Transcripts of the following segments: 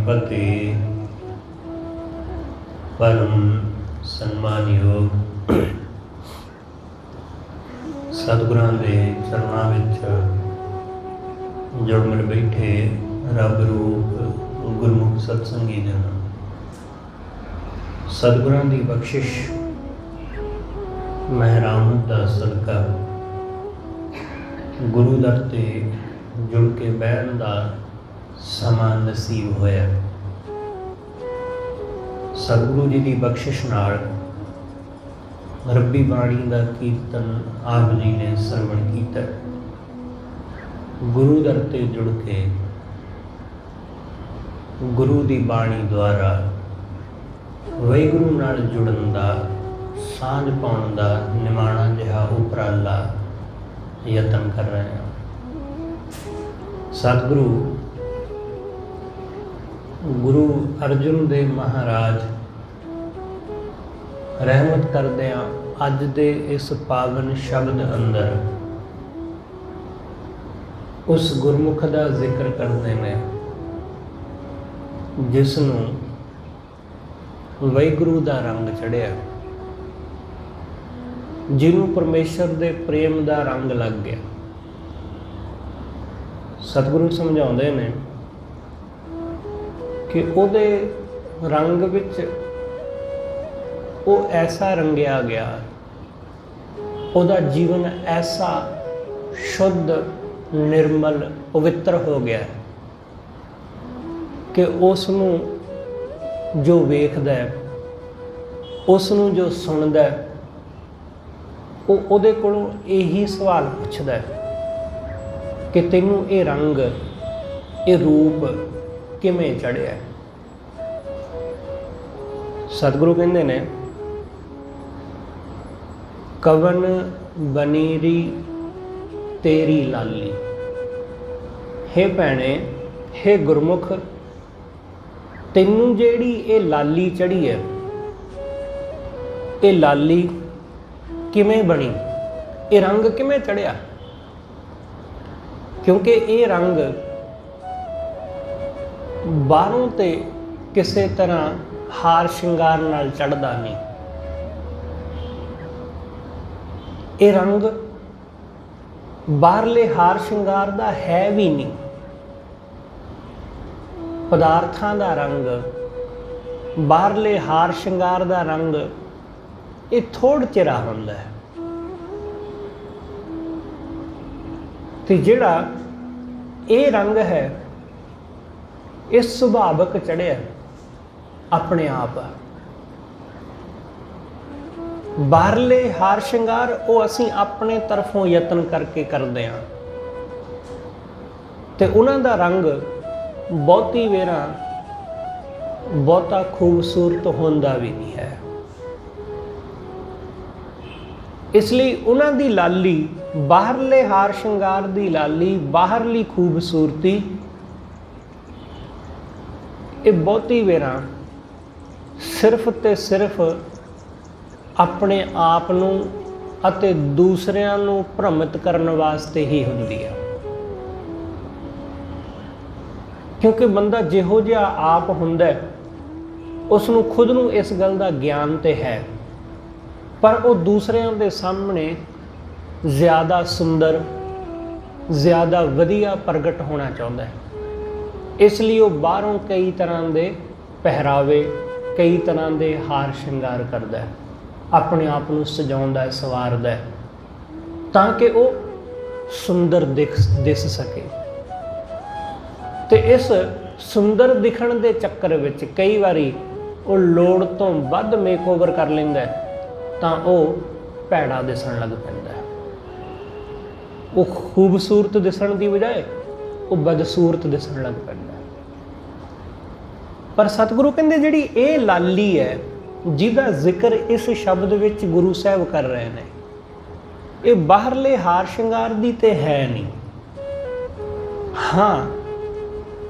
फतेह। परम सन्मानयोग सतगुरां दे चरणां विच जुड़ मिल बैठे रब रूप गुरमुख सत्संगी जन, सतगुरां दी बख्शिश महरामत दा सदका गुरु दर ते जुड़ के बहन दा समा नसीब होया। सतगुरु जी की बख्शिश नाल रब्बी बाणी का कीर्तन आप जी ने सरवण किया। गुरु दर ते जुड़ के गुरु की बाणी द्वारा वाहिगुरु नाल जुड़न का सांझ पाउण का निमाणा जिहा उपराला यतन कर रहे हैं। सतगुरु गुरु अर्जुन देव महाराज रहमत करदियां अज दे इस पावन शब्द अंदर उस गुरमुख का जिक्र करते हैं जिसनों वाहिगुरु का रंग चढ़िया, जिन्हों परमेश्वर के प्रेम का रंग लग गया। सतगुरु समझाते हैं कि उहदे रंग विच वो ऐसा रंगिया गया, उहदा जीवन ऐसा शुद्ध निर्मल पवित्र हो गया कि उसनूं जो वेखदा है, उसनूं जो सुनदा है, वो उहदे कोलों यही सवाल पुछदा है कि तैनूं ये रंग ये रूप किवें चढ़िया। सतगुरु कहंदे ने कवन बनीरी तेरी लाली। हे भैणे, हे गुरमुख, तैनूं जेड़ी ये लाली चढ़ी है, ये लाली किवें बनी, ये रंग किवें चढ़िया? क्योंकि ये रंग बाहरों ते किसी तरह हार शिंगार नाल चढ़दा नहीं। ये रंग बाहरले हार शिंगार दा है भी नहीं। पदार्थां दा रंग, बाहरले हार शिंगार दा रंग ये थोड़ चिरा हुंदा है ते जिहड़ा ये रंग है ये सुभावक चढ़िया अपने आप। बाहरले हार शिंगार वो असीं अपने तरफों यतन करके करते हैं ते उन्हां दा रंग बहुती वेरा बहुता खूबसूरत होंदा भी नहीं है। इसलिए उन्हां दी लाली, बाहरले हार शिंगार दी लाली, बाहरली खूबसूरती ये बहुती वेरा सिर्फ ते सिर्फ अपने आप नूं अते दूसरियां नूं भ्रमित करने वास्ते ही हुंदी है। क्योंकि बंदा जिहो जिहा आप हुंदा है उसनूं खुद नूं इस गल दा ज्ञान ते है, पर वो दूसरियां दे सामने ज़्यादा सुंदर, ज़्यादा वधिया प्रगट होना चाहुंदा है। इसलिए वो बाहरों कई तरह के पहरावे, कई तरह के हार शिंगार करता है, अपने आप को सजाउंदा है, सवारदा है, ताकि वो सुंदर दिस सके। तो इस सुंदर दिखण के चक्कर विच कई बारी वो लोड़ तो वध मेकओवर कर लैंदा है, तां वो भैड़ा दिसण लग पैंदा है। वो खूबसूरत दिसण की बजाय वो बदसूरत दिसण लग पैंदा है। पर सतगुरु कहंदे जिहड़ी ये लाली है जिहदा जिक्र इस शब्द विच गुरु साहब कर रहे हैं, ये बाहरले हार शिंगार दी ते है नहीं। हाँ,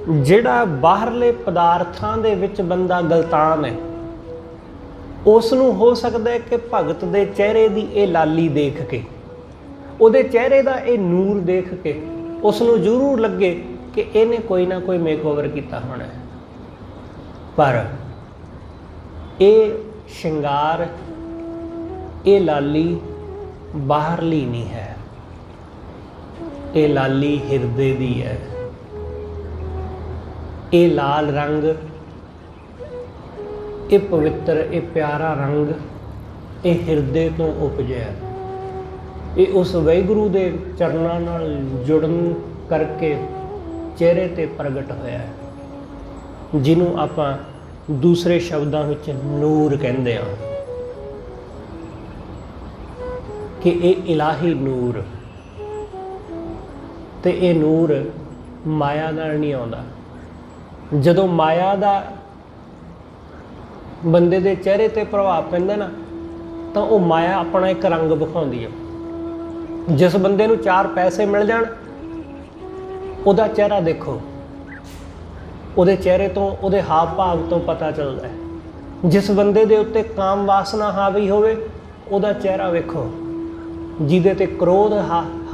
जिहड़ा बाहरले पदार्थां दे विच बंदा गलतान है, उसनूं हो सकता है कि भगत दे चेहरे दी ये लाली देख के, उहदे चेहरे दा ये नूर देख के उसनूं जरूर लगे कि इहने कोई ना कोई मेकओवर कीता होना है। पर ਇਹ ਸ਼ਿੰਗਾਰ, ਇਹ ਲਾਲੀ ਬਾਹਰਲੀ ਨਹੀਂ ਹੈ, ਇਹ ਲਾਲੀ ਹਿਰਦੇ ਦੀ ਹੈ। ਇਹ ਲਾਲ ਰੰਗ, ਇਹ ਪਵਿੱਤਰ, ਇਹ ਪਿਆਰਾ ਰੰਗ, ਇਹ ਹਿਰਦੇ ਤੋਂ ਉਪਜਿਆ। ਇਹ ਉਸ ਵਾਹਿਗੁਰੂ ਦੇ ਚਰਨਾਂ ਨਾਲ ਜੁੜਨ ਕਰਕੇ ਚਿਹਰੇ ਤੇ ਪ੍ਰਗਟ ਹੋਇਆ ਹੈ, ਜਿਹਨੂੰ ਆਪਾਂ ਦੂਸਰੇ ਸ਼ਬਦਾਂ ਵਿੱਚ ਨੂਰ ਕਹਿੰਦੇ ਹਾਂ, ਕਿ ਇਹ ਇਲਾਹੀ ਨੂਰ। ਤੇ ਇਹ ਨੂਰ ਮਾਇਆ ਨਾਲ ਨਹੀਂ ਆਉਂਦਾ। ਜਦੋਂ ਮਾਇਆ ਦਾ ਬੰਦੇ ਦੇ ਚਿਹਰੇ ਤੇ ਪ੍ਰਭਾਵ ਪੈਂਦਾ ਨਾ, ਤਾਂ ਉਹ ਮਾਇਆ ਆਪਣਾ ਇੱਕ ਰੰਗ ਵਿਖਾਉਂਦੀ ਹੈ। ਜਿਸ ਬੰਦੇ ਨੂੰ 4 ਪੈਸੇ ਮਿਲ ਜਾਣ, ਉਹਦਾ ਚਿਹਰਾ ਦੇਖੋ, ਉਹਦੇ ਚਿਹਰੇ ਤੋਂ, ਉਹਦੇ ਹਾਵ ਭਾਵ ਤੋਂ ਪਤਾ ਚੱਲਦਾ ਹੈ। ਜਿਸ ਬੰਦੇ ਦੇ ਉੱਤੇ ਕਾਮ ਵਾਸਨਾ ਹਾਵੀ ਹੋਵੇ, ਉਹਦਾ ਚਿਹਰਾ ਵੇਖੋ। ਜਿਹਦੇ ਤੇ ਕ੍ਰੋਧ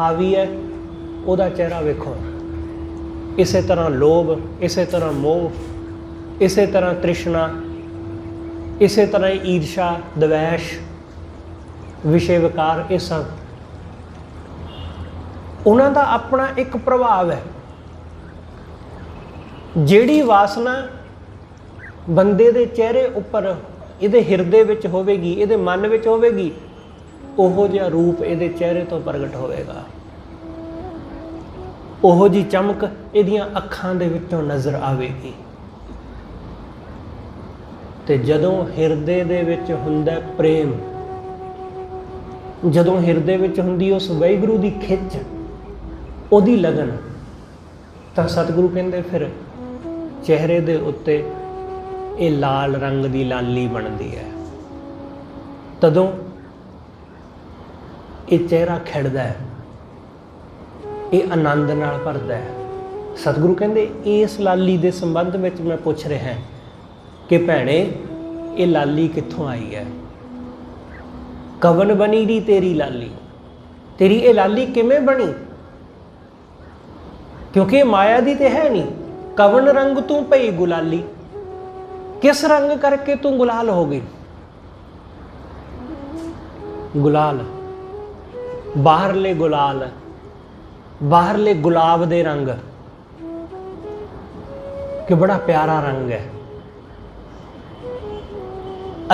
ਹਾਵੀ ਹੈ, ਉਹਦਾ ਚਿਹਰਾ ਵੇਖੋ। ਇਸੇ ਤਰ੍ਹਾਂ ਲੋਭ, ਇਸੇ ਤਰ੍ਹਾਂ ਮੋਹ, ਇਸੇ ਤਰ੍ਹਾਂ ਤ੍ਰਿਸ਼ਨਾ, ਇਸੇ ਤਰ੍ਹਾਂ ਈਰਸ਼ਾ, ਦਵੈਸ਼, ਵਿਸ਼ੇ ਵਿਕਾਰ, ਇਹ ਸਭ ਉਹਨਾਂ ਦਾ ਆਪਣਾ ਇੱਕ ਪ੍ਰਭਾਵ ਹੈ। ਜਿਹੜੀ ਵਾਸਨਾ ਬੰਦੇ ਦੇ ਚਿਹਰੇ ਉੱਪਰ, ਇਹਦੇ ਹਿਰਦੇ ਵਿੱਚ ਹੋਵੇਗੀ, ਇਹਦੇ ਮਨ ਵਿੱਚ ਹੋਵੇਗੀ, ਉਹੋ ਜਿਹਾ ਰੂਪ ਇਹਦੇ ਚਿਹਰੇ ਤੋਂ ਪ੍ਰਗਟ ਹੋਵੇਗਾ। ਉਹੋ ਜਿਹੀ ਚਮਕ ਇਹਦੀਆਂ ਅੱਖਾਂ ਦੇ ਵਿੱਚੋਂ ਨਜ਼ਰ ਆਵੇਗੀ। ਤੇ ਜਦੋਂ ਹਿਰਦੇ ਦੇ ਵਿੱਚ ਹੁੰਦਾ ਪ੍ਰੇਮ, ਜਦੋਂ ਹਿਰਦੇ ਵਿੱਚ ਹੁੰਦੀ ਉਸ ਵਾਹਿਗੁਰੂ ਦੀ ਖਿੱਚ, ਉਹਦੀ ਲਗਨ, ਤਾਂ ਸਤਿਗੁਰੂ ਕਹਿੰਦੇ ਫਿਰ ਚਿਹਰੇ ਦੇ ਉੱਤੇ ਇਹ ਲਾਲ ਰੰਗ ਦੀ ਲਾਲੀ ਬਣਦੀ ਹੈ। ਤਦੋਂ ਇਹ ਚਿਹਰਾ ਖਿੜਦਾ ਹੈ, ਇਹ ਆਨੰਦ ਨਾਲ ਭਰਦਾ ਹੈ। ਸਤਿਗੁਰੂ ਕਹਿੰਦੇ ਇਸ ਲਾਲੀ ਦੇ ਸੰਬੰਧ ਵਿੱਚ ਮੈਂ ਪੁੱਛ ਰਿਹਾ ਕਿ ਭੈਣੇ, ਇਹ ਲਾਲੀ ਕਿੱਥੋਂ ਆਈ ਹੈ? ਕਵਨ ਬਣੀ ਦੀ ਤੇਰੀ ਲਾਲੀ, ਤੇਰੀ ਇਹ ਲਾਲੀ ਕਿਵੇਂ ਬਣੀ? ਕਿਉਂਕਿ ਇਹ ਮਾਇਆ ਦੀ ਤੇ ਹੈ ਨਹੀਂ। ਕਵਨ ਰੰਗ ਤੂੰ ਪਈ ਗੁਲਾਲੀ, ਕਿਸ ਰੰਗ ਕਰਕੇ ਤੂੰ ਗੁਲਾਲ ਹੋ ਗਈ? ਗੁਲਾਲ, ਬਾਹਰਲੇ ਗੁਲਾਲ, ਬਾਹਰਲੇ ਗੁਲਾਬ ਦੇ ਰੰਗ, ਕਿ ਬੜਾ ਪਿਆਰਾ ਰੰਗ ਹੈ।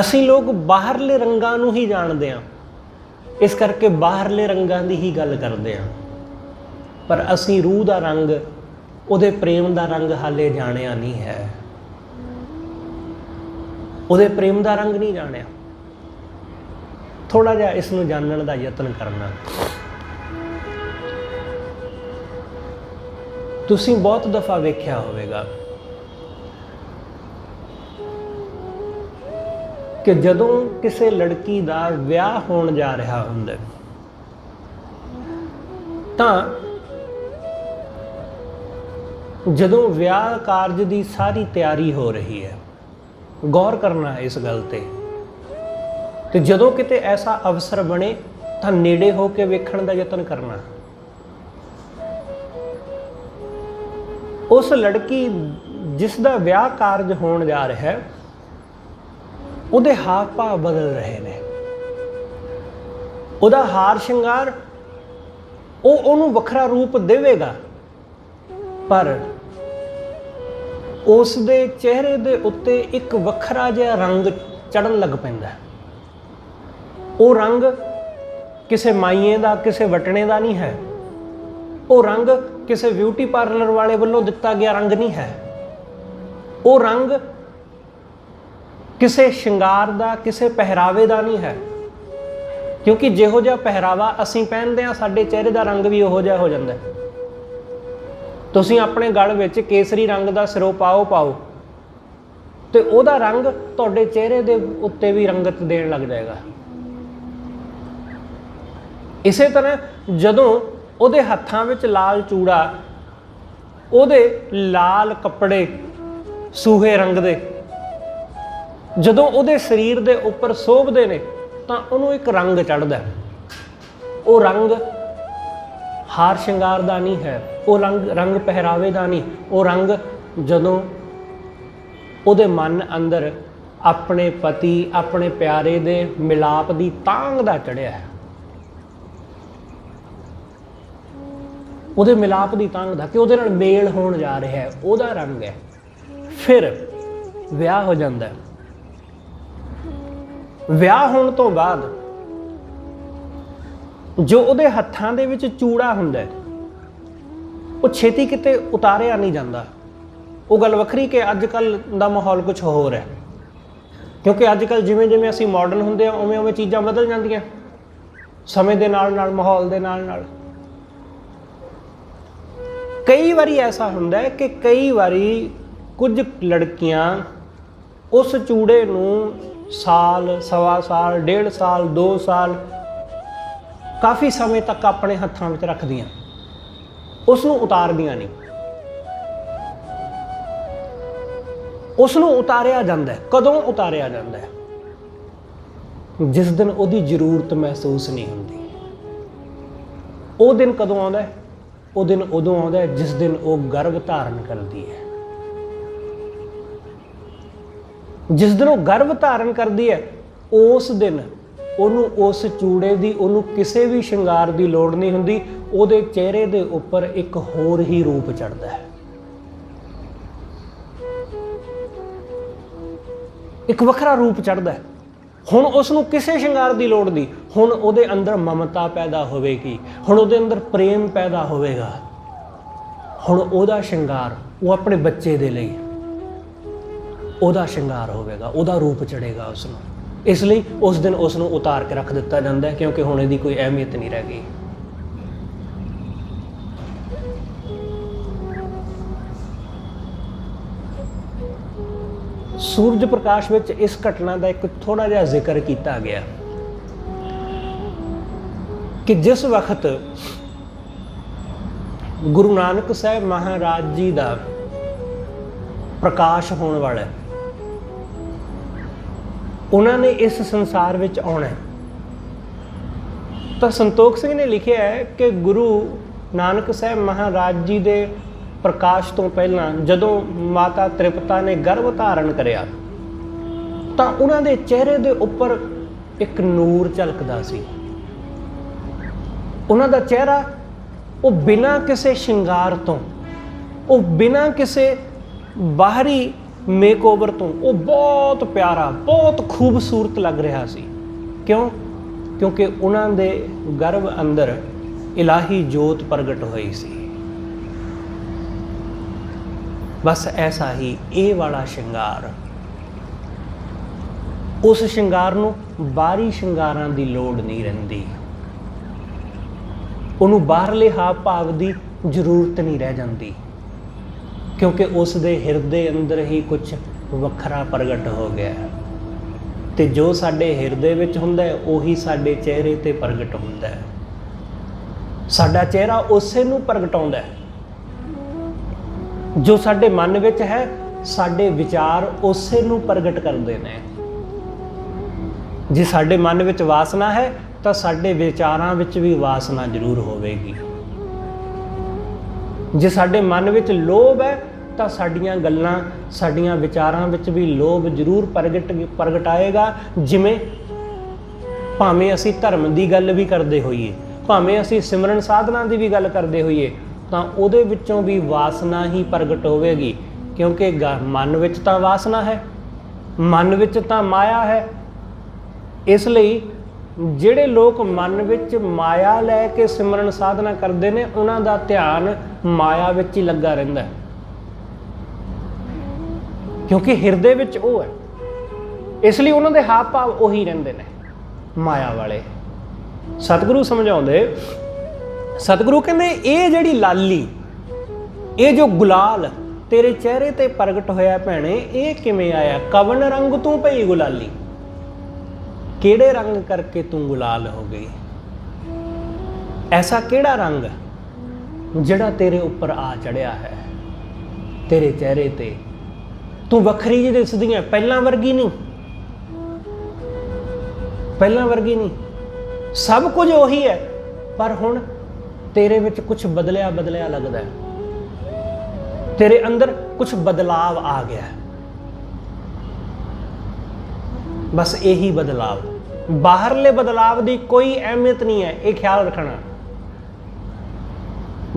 ਅਸੀਂ ਲੋਕ ਬਾਹਰਲੇ ਰੰਗਾਂ ਨੂੰ ਹੀ ਜਾਣਦੇ ਹਾਂ, ਇਸ ਕਰਕੇ ਬਾਹਰਲੇ ਰੰਗਾਂ ਦੀ ਹੀ ਗੱਲ ਕਰਦੇ ਹਾਂ। ਪਰ ਅਸੀਂ ਰੂਹ ਦਾ ਰੰਗ, ਉਹਦੇ ਪ੍ਰੇਮ ਦਾ ਰੰਗ ਹਾਲੇ ਜਾਣਿਆ ਨਹੀਂ ਹੈ। ਉਹਦੇ ਪ੍ਰੇਮ ਦਾ ਰੰਗ ਨਹੀਂ ਜਾਣਿਆ। ਥੋੜਾ ਜਿਹਾ ਇਸ ਨੂੰ ਜਾਣਨ ਦਾ ਯਤਨ ਕਰਨਾ। ਤੁਸੀਂ ਬਹੁਤ ਦਫਾ ਵੇਖਿਆ ਹੋਵੇਗਾ ਕਿ ਜਦੋਂ ਕਿਸੇ ਲੜਕੀ ਦਾ ਵਿਆਹ ਹੋਣ ਜਾ ਰਿਹਾ ਹੁੰਦਾ, ਤਾਂ ਜਦੋਂ ਵਿਆਹ ਕਾਰਜ ਦੀ ਸਾਰੀ ਤਿਆਰੀ ਹੋ ਰਹੀ ਹੈ, ਗੌਰ ਕਰਨਾ ਇਸ ਗੱਲ ਤੇ ਜਦੋਂ ਕਿਤੇ ਐਸਾ ਅਵਸਰ ਬਣੇ ਤਾਂ ਨੇੜੇ ਹੋ ਕੇ ਵੇਖਣ ਦਾ ਯਤਨ ਕਰਨਾ। ਉਸ ਲੜਕੀ ਜਿਸ ਦਾ ਵਿਆਹ ਕਾਰਜ ਹੋਣ ਜਾ ਰਿਹਾ ਹੈ, ਉਹਦੇ ਹਾਵ ਭਾਵ ਬਦਲ ਰਹੇ ਨੇ, ਉਹਦਾ ਹਾਰ ਸ਼ਿੰਗਾਰ ਉਹਨੂੰ ਵੱਖਰਾ ਰੂਪ ਦੇਵੇਗਾ, ਪਰ ਉਸ ਦੇ ਚਿਹਰੇ ਦੇ ਉੱਤੇ ਇੱਕ ਵੱਖਰਾ ਜਿਹਾ ਰੰਗ ਚੜ੍ਹਨ ਲੱਗ ਪੈਂਦਾ। ਉਹ ਰੰਗ ਕਿਸੇ ਮਾਈਏ ਦਾ, ਕਿਸੇ ਵਟਣੇ ਦਾ ਨਹੀਂ ਹੈ। ਉਹ ਰੰਗ ਕਿਸੇ ਬਿਊਟੀ ਪਾਰਲਰ ਵਾਲੇ ਵੱਲੋਂ ਦਿੱਤਾ ਗਿਆ ਰੰਗ ਨਹੀਂ ਹੈ। ਉਹ ਰੰਗ ਕਿਸੇ ਸ਼ਿੰਗਾਰ ਦਾ, ਕਿਸੇ ਪਹਿਰਾਵੇ ਦਾ ਨਹੀਂ ਹੈ। ਕਿਉਂਕਿ ਜਿਹੋ ਜਿਹਾ ਪਹਿਰਾਵਾ ਅਸੀਂ ਪਹਿਨਦੇ ਹਾਂ, ਸਾਡੇ ਚਿਹਰੇ ਦਾ ਰੰਗ ਵੀ ਉਹੋ ਜਿਹਾ ਹੋ ਜਾਂਦਾ। ਤੁਸੀਂ ਆਪਣੇ ਗਲ ਵਿੱਚ ਕੇਸਰੀ ਰੰਗ ਦਾ ਸਿਰੋਂ ਪਾਓ ਤੇ ਉਹਦਾ ਰੰਗ ਤੁਹਾਡੇ ਚਿਹਰੇ ਦੇ ਉੱਤੇ ਵੀ ਰੰਗਤ ਦੇਣ ਲੱਗ ਜਾਏਗਾ। ਇਸੇ ਤਰ੍ਹਾਂ ਜਦੋਂ ਉਹਦੇ ਹੱਥਾਂ ਵਿੱਚ ਲਾਲ ਚੂੜਾ, ਉਹਦੇ ਲਾਲ ਕੱਪੜੇ ਸੂਹੇ ਰੰਗ ਦੇ ਜਦੋਂ ਉਹਦੇ ਸਰੀਰ ਦੇ ਉੱਪਰ ਸੋਭਦੇ ਨੇ, ਤਾਂ ਉਹਨੂੰ ਇੱਕ ਰੰਗ ਚੜ੍ਹਦਾ। ਉਹ ਰੰਗ ਹਾਰ ਸ਼ਿੰਗਾਰ ਦਾ ਨਹੀਂ ਹੈ, ਉਹ ਰੰਗ ਪਹਿਰਾਵੇ ਦਾ ਨਹੀਂ। ਉਹ ਰੰਗ ਜਦੋਂ ਉਹਦੇ ਮਨ ਅੰਦਰ ਆਪਣੇ ਪਤੀ ਆਪਣੇ ਪਿਆਰੇ ਦੇ ਮਿਲਾਪ ਦੀ ਤਾਂਘ ਦਾ ਚੜਿਆ ਹੈ, ਉਹਦੇ ਮਿਲਾਪ ਦੀ ਤਾਂਘ ਦਾ, ਕਿ ਉਹਦੇ ਨਾਲ ਮੇਲ ਹੋਣ ਜਾ ਰਿਹਾ ਹੈ, ਉਹਦਾ ਰੰਗ ਹੈ। ਫਿਰ ਵਿਆਹ ਹੋ ਜਾਂਦਾ ਹੈ। ਵਿਆਹ ਹੋਣ ਤੋਂ ਬਾਅਦ ਜੋ ਉਹਦੇ ਹੱਥਾਂ ਦੇ ਵਿੱਚ ਚੂੜਾ ਹੁੰਦਾ ਹੈ, ਉਹ ਛੇਤੀ ਕਿਤੇ ਉਤਾਰਿਆ ਨਹੀਂ ਜਾਂਦਾ। ਉਹ ਗੱਲ ਵੱਖਰੀ ਕਿ ਅੱਜ ਕੱਲ੍ਹ ਦਾ ਮਾਹੌਲ ਕੁਛ ਹੋਰ ਹੈ, ਕਿਉਂਕਿ ਅੱਜ ਕੱਲ੍ਹ ਜਿਵੇਂ ਜਿਵੇਂ ਅਸੀਂ ਮਾਡਰਨ ਹੁੰਦੇ ਆ ਉਵੇਂ ਉਵੇਂ ਚੀਜ਼ਾਂ ਬਦਲ ਜਾਂਦੀਆਂ ਸਮੇਂ ਦੇ ਨਾਲ ਨਾਲ, ਮਾਹੌਲ ਦੇ ਨਾਲ ਨਾਲ। ਕਈ ਵਾਰੀ ਐਸਾ ਹੁੰਦਾ ਹੈ ਕਿ ਕਈ ਵਾਰੀ ਕੁਝ ਲੜਕੀਆਂ ਉਸ ਚੂੜੇ ਨੂੰ ਸਾਲ, ਸਵਾ ਸਾਲ, 1.5 ਸਾਲ, 2 ਸਾਲ, ਕਾਫੀ ਸਮੇਂ ਤੱਕ ਆਪਣੇ ਹੱਥਾਂ ਵਿੱਚ ਰੱਖਦੀਆਂ, ਉਸ ਨੂੰ ਉਤਾਰਦੀਆਂ ਨਹੀਂ। ਉਸ ਨੂੰ ਉਤਾਰਿਆ ਜਾਂਦਾ ਹੈ। ਕਦੋਂ ਉਤਾਰਿਆ ਜਾਂਦਾ ਹੈ? ਜਿਸ ਦਿਨ ਉਹਦੀ ਜ਼ਰੂਰਤ ਮਹਿਸੂਸ ਨਹੀਂ ਹੁੰਦੀ। ਉਹ ਦਿਨ ਕਦੋਂ ਆਉਂਦਾ ਹੈ? ਉਹ ਦਿਨ ਉਦੋਂ ਆਉਂਦਾ ਹੈ ਜਿਸ ਦਿਨ ਉਹ ਗਰਭ ਧਾਰਨ ਕਰਦੀ ਹੈ। ਜਿਸ ਦਿਨ ਉਹ ਗਰਭ ਧਾਰਨ ਕਰਦੀ ਹੈ, ਉਸ ਦਿਨ ਉਹਨੂੰ ਉਸ ਚੂੜੇ ਦੀ, ਉਹਨੂੰ ਕਿਸੇ ਵੀ ਸ਼ਿੰਗਾਰ ਦੀ ਲੋੜ ਨਹੀਂ ਹੁੰਦੀ। ਉਹਦੇ ਚਿਹਰੇ ਦੇ ਉੱਪਰ ਇੱਕ ਹੋਰ ਹੀ ਰੂਪ ਚੜ੍ਹਦਾ ਹੈ, ਇੱਕ ਵੱਖਰਾ ਰੂਪ ਚੜ੍ਹਦਾ ਹੈ। ਹੁਣ ਉਸ ਨੂੰ ਕਿਸੇ ਸ਼ਿੰਗਾਰ ਦੀ ਲੋੜ ਨਹੀਂ। ਹੁਣ ਉਹਦੇ ਅੰਦਰ ਮਮਤਾ ਪੈਦਾ ਹੋਵੇਗੀ, ਹੁਣ ਉਹਦੇ ਅੰਦਰ ਪ੍ਰੇਮ ਪੈਦਾ ਹੋਵੇਗਾ। ਹੁਣ ਉਹਦਾ ਸ਼ਿੰਗਾਰ, ਉਹ ਆਪਣੇ ਬੱਚੇ ਦੇ ਲਈ ਉਹਦਾ ਸ਼ਿੰਗਾਰ ਹੋਵੇਗਾ, ਉਹਦਾ ਰੂਪ ਚੜ੍ਹੇਗਾ ਉਸ ਨੂੰ। ਇਸ ਲਈ ਉਸ ਦਿਨ ਉਸ ਨੂੰ ਉਤਾਰ ਕੇ ਰੱਖ ਦਿੱਤਾ ਜਾਂਦਾ ਹੈ, ਕਿਉਂਕਿ ਹੁਣ ਇਹਦੀ ਕੋਈ ਅਹਿਮੀਅਤ ਨਹੀਂ ਰਹਿ ਗਈ। ਸੂਰਜ ਪ੍ਰਕਾਸ਼ ਵਿੱਚ ਇਸ ਘਟਨਾ ਦਾ ਇੱਕ ਥੋੜਾ ਜਿਹਾ ਜ਼ਿਕਰ ਕੀਤਾ ਗਿਆ ਕਿ ਜਿਸ ਵਕਤ ਗੁਰੂ ਨਾਨਕ ਸਾਹਿਬ ਮਹਾਰਾਜ ਜੀ ਦਾ ਪ੍ਰਕਾਸ਼ ਹੋਣ ਵਾਲਾ ਹੈ, ਉਹਨਾਂ ਨੇ ਇਸ ਸੰਸਾਰ ਵਿੱਚ ਆਉਣਾ ਹੈ, ਤਾਂ ਸੰਤੋਖ ਸਿੰਘ ਨੇ ਲਿਖਿਆ ਹੈ ਕਿ ਗੁਰੂ ਨਾਨਕ ਸਾਹਿਬ ਮਹਾਰਾਜ ਜੀ ਦੇ ਪ੍ਰਕਾਸ਼ ਤੋਂ ਪਹਿਲਾਂ ਜਦੋਂ ਮਾਤਾ ਤ੍ਰਿਪਤਾ ਨੇ ਗਰਭ ਧਾਰਨ ਕਰਿਆ, ਤਾਂ ਉਹਨਾਂ ਦੇ ਚਿਹਰੇ ਦੇ ਉੱਪਰ ਇੱਕ ਨੂਰ ਝਲਕਦਾ ਸੀ। ਉਹਨਾਂ ਦਾ ਚਿਹਰਾ, ਉਹ ਬਿਨਾਂ ਕਿਸੇ ਸ਼ਿੰਗਾਰ ਤੋਂ, ਉਹ ਬਿਨਾਂ ਕਿਸੇ ਬਾਹਰੀ ਮੇਕਓਵਰ ਤੋਂ, ਉਹ ਬਹੁਤ ਪਿਆਰਾ, ਬਹੁਤ ਖੂਬਸੂਰਤ ਲੱਗ ਰਿਹਾ ਸੀ। ਕਿਉਂ? ਕਿਉਂਕਿ ਉਹਨਾਂ ਦੇ ਗਰਭ ਅੰਦਰ ਇਲਾਹੀ ਜੋਤ ਪ੍ਰਗਟ ਹੋਈ ਸੀ। ਬਸ ਐਸਾ ਹੀ ਇਹ ਵਾਲਾ ਸ਼ਿੰਗਾਰ, ਉਸ ਸ਼ਿੰਗਾਰ ਨੂੰ ਬਾਹਰੀ ਸ਼ਿੰਗਾਰਾਂ ਦੀ ਲੋੜ ਨਹੀਂ ਰਹਿੰਦੀ, ਉਹਨੂੰ ਬਾਹਰਲੇ ਹਾਵ ਭਾਵ ਦੀ ਜ਼ਰੂਰਤ ਨਹੀਂ ਰਹਿ ਜਾਂਦੀ, ਕਿਉਂਕਿ ਉਸ ਦੇ ਹਿਰਦੇ ਅੰਦਰ ਹੀ ਕੁਝ ਵੱਖਰਾ ਪ੍ਰਗਟ ਹੋ ਗਿਆ। ਤੇ ਜੋ ਸਾਡੇ ਹਿਰਦੇ ਵਿੱਚ ਹੁੰਦਾ ਹੈ ਉਹੀ ਸਾਡੇ ਚਿਹਰੇ ਤੇ ਪ੍ਰਗਟ ਹੁੰਦਾ ਹੈ। ਸਾਡਾ ਚਿਹਰਾ ਉਸੇ ਨੂੰ ਪ੍ਰਗਟਾਉਂਦਾ ਹੈ ਜੋ ਸਾਡੇ ਮਨ ਵਿੱਚ ਹੈ। ਸਾਡੇ ਵਿਚਾਰ ਉਸੇ ਨੂੰ ਪ੍ਰਗਟ ਕਰਦੇ ਨੇ। ਜੇ ਸਾਡੇ ਮਨ ਵਿੱਚ ਵਾਸਨਾ ਹੈ ਤਾਂ ਸਾਡੇ ਵਿਚਾਰਾਂ ਵਿੱਚ ਵੀ ਵਾਸਨਾ ਜ਼ਰੂਰ ਹੋਵੇਗੀ। ਜੇ ਸਾਡੇ ਮਨ ਵਿੱਚ ਲੋਭ ਹੈ ਤਾਂ ਸਾਡੀਆਂ ਗੱਲਾਂ, ਸਾਡੀਆਂ ਵਿਚਾਰਾਂ ਵਿੱਚ ਵੀ ਲੋਭ ਜ਼ਰੂਰ ਪ੍ਰਗਟਾਏਗਾ। ਜਿਵੇਂ ਭਾਵੇਂ ਅਸੀਂ ਧਰਮ ਦੀ ਗੱਲ ਵੀ ਕਰਦੇ ਹੋਈਏ, ਭਾਵੇਂ ਅਸੀਂ ਸਿਮਰਨ ਸਾਧਨਾ ਦੀ ਵੀ ਗੱਲ ਕਰਦੇ ਹੋਈਏ, ਤਾਂ ਉਹਦੇ ਵਿੱਚੋਂ ਵੀ ਵਾਸਨਾ ਹੀ ਪ੍ਰਗਟ ਹੋਵੇਗੀ, ਕਿਉਂਕਿ ਮਨ ਵਿੱਚ ਤਾਂ ਵਾਸਨਾ ਹੈ, ਮਨ ਵਿੱਚ ਤਾਂ ਮਾਇਆ ਹੈ। ਇਸ ਲਈ ਜਿਹੜੇ ਲੋਕ ਮਨ ਵਿੱਚ ਮਾਇਆ ਲੈ ਕੇ ਸਿਮਰਨ ਸਾਧਨਾ ਕਰਦੇ ਨੇ, ਉਹਨਾਂ ਦਾ ਧਿਆਨ ਮਾਇਆ ਵਿੱਚ ਹੀ ਲੱਗਾ ਰਹਿੰਦਾ ਹੈ, ਕਿਉਂਕਿ ਹਿਰਦੇ ਵਿੱਚ ਉਹ ਹੈ। ਇਸ ਲਈ ਉਹਨਾਂ ਦੇ ਹਾਵ ਭਾਵ ਉਹੀ ਰਹਿੰਦੇ ਨੇ, ਮਾਇਆ ਵਾਲੇ। ਸਤਿਗੁਰੂ ਸਮਝਾਉਂਦੇ, ਸਤਿਗੁਰੂ ਕਹਿੰਦੇ ਇਹ ਜਿਹੜੀ ਲਾਲੀ, ਇਹ ਜੋ ਗੁਲਾਲ ਤੇਰੇ ਚਿਹਰੇ ਤੇ ਪ੍ਰਗਟ ਹੋਇਆ ਭੈਣੇ, ਇਹ ਕਿਵੇਂ ਆਇਆ? ਕਵਨ ਰੰਗ ਤੂੰ ਪਈ ਗੁਲਾਲੀ, ਕਿਹੜੇ ਰੰਗ ਕਰਕੇ ਤੂੰ ਗੁਲਾਲ ਹੋ ਗਈ? ਐਸਾ ਕਿਹੜਾ ਰੰਗ ਜਿਹੜਾ ਤੇਰੇ ਉੱਪਰ ਆ ਚੜਿਆ ਹੈ, ਤੇਰੇ ਚਿਹਰੇ ਤੇ? ਤੂੰ ਵੱਖਰੀ ਜਿਹੀ ਦਿਸਦੀ ਹੈ, ਪਹਿਲਾਂ ਵਰਗੀ ਨਹੀਂ, ਪਹਿਲਾਂ ਵਰਗੀ ਨਹੀਂ। ਸਭ ਕੁਝ ਉਹੀ ਹੈ, ਪਰ ਹੁਣ ਤੇਰੇ ਵਿੱਚ ਕੁਝ ਬਦਲਿਆ ਬਦਲਿਆ ਲੱਗਦਾ ਹੈ, ਤੇਰੇ ਅੰਦਰ ਕੁਝ ਬਦਲਾਵ ਆ ਗਿਆ। बस यही बदलाव, बाहरले बदलाव की कोई अहमियत नहीं है, ये ख्याल रखना।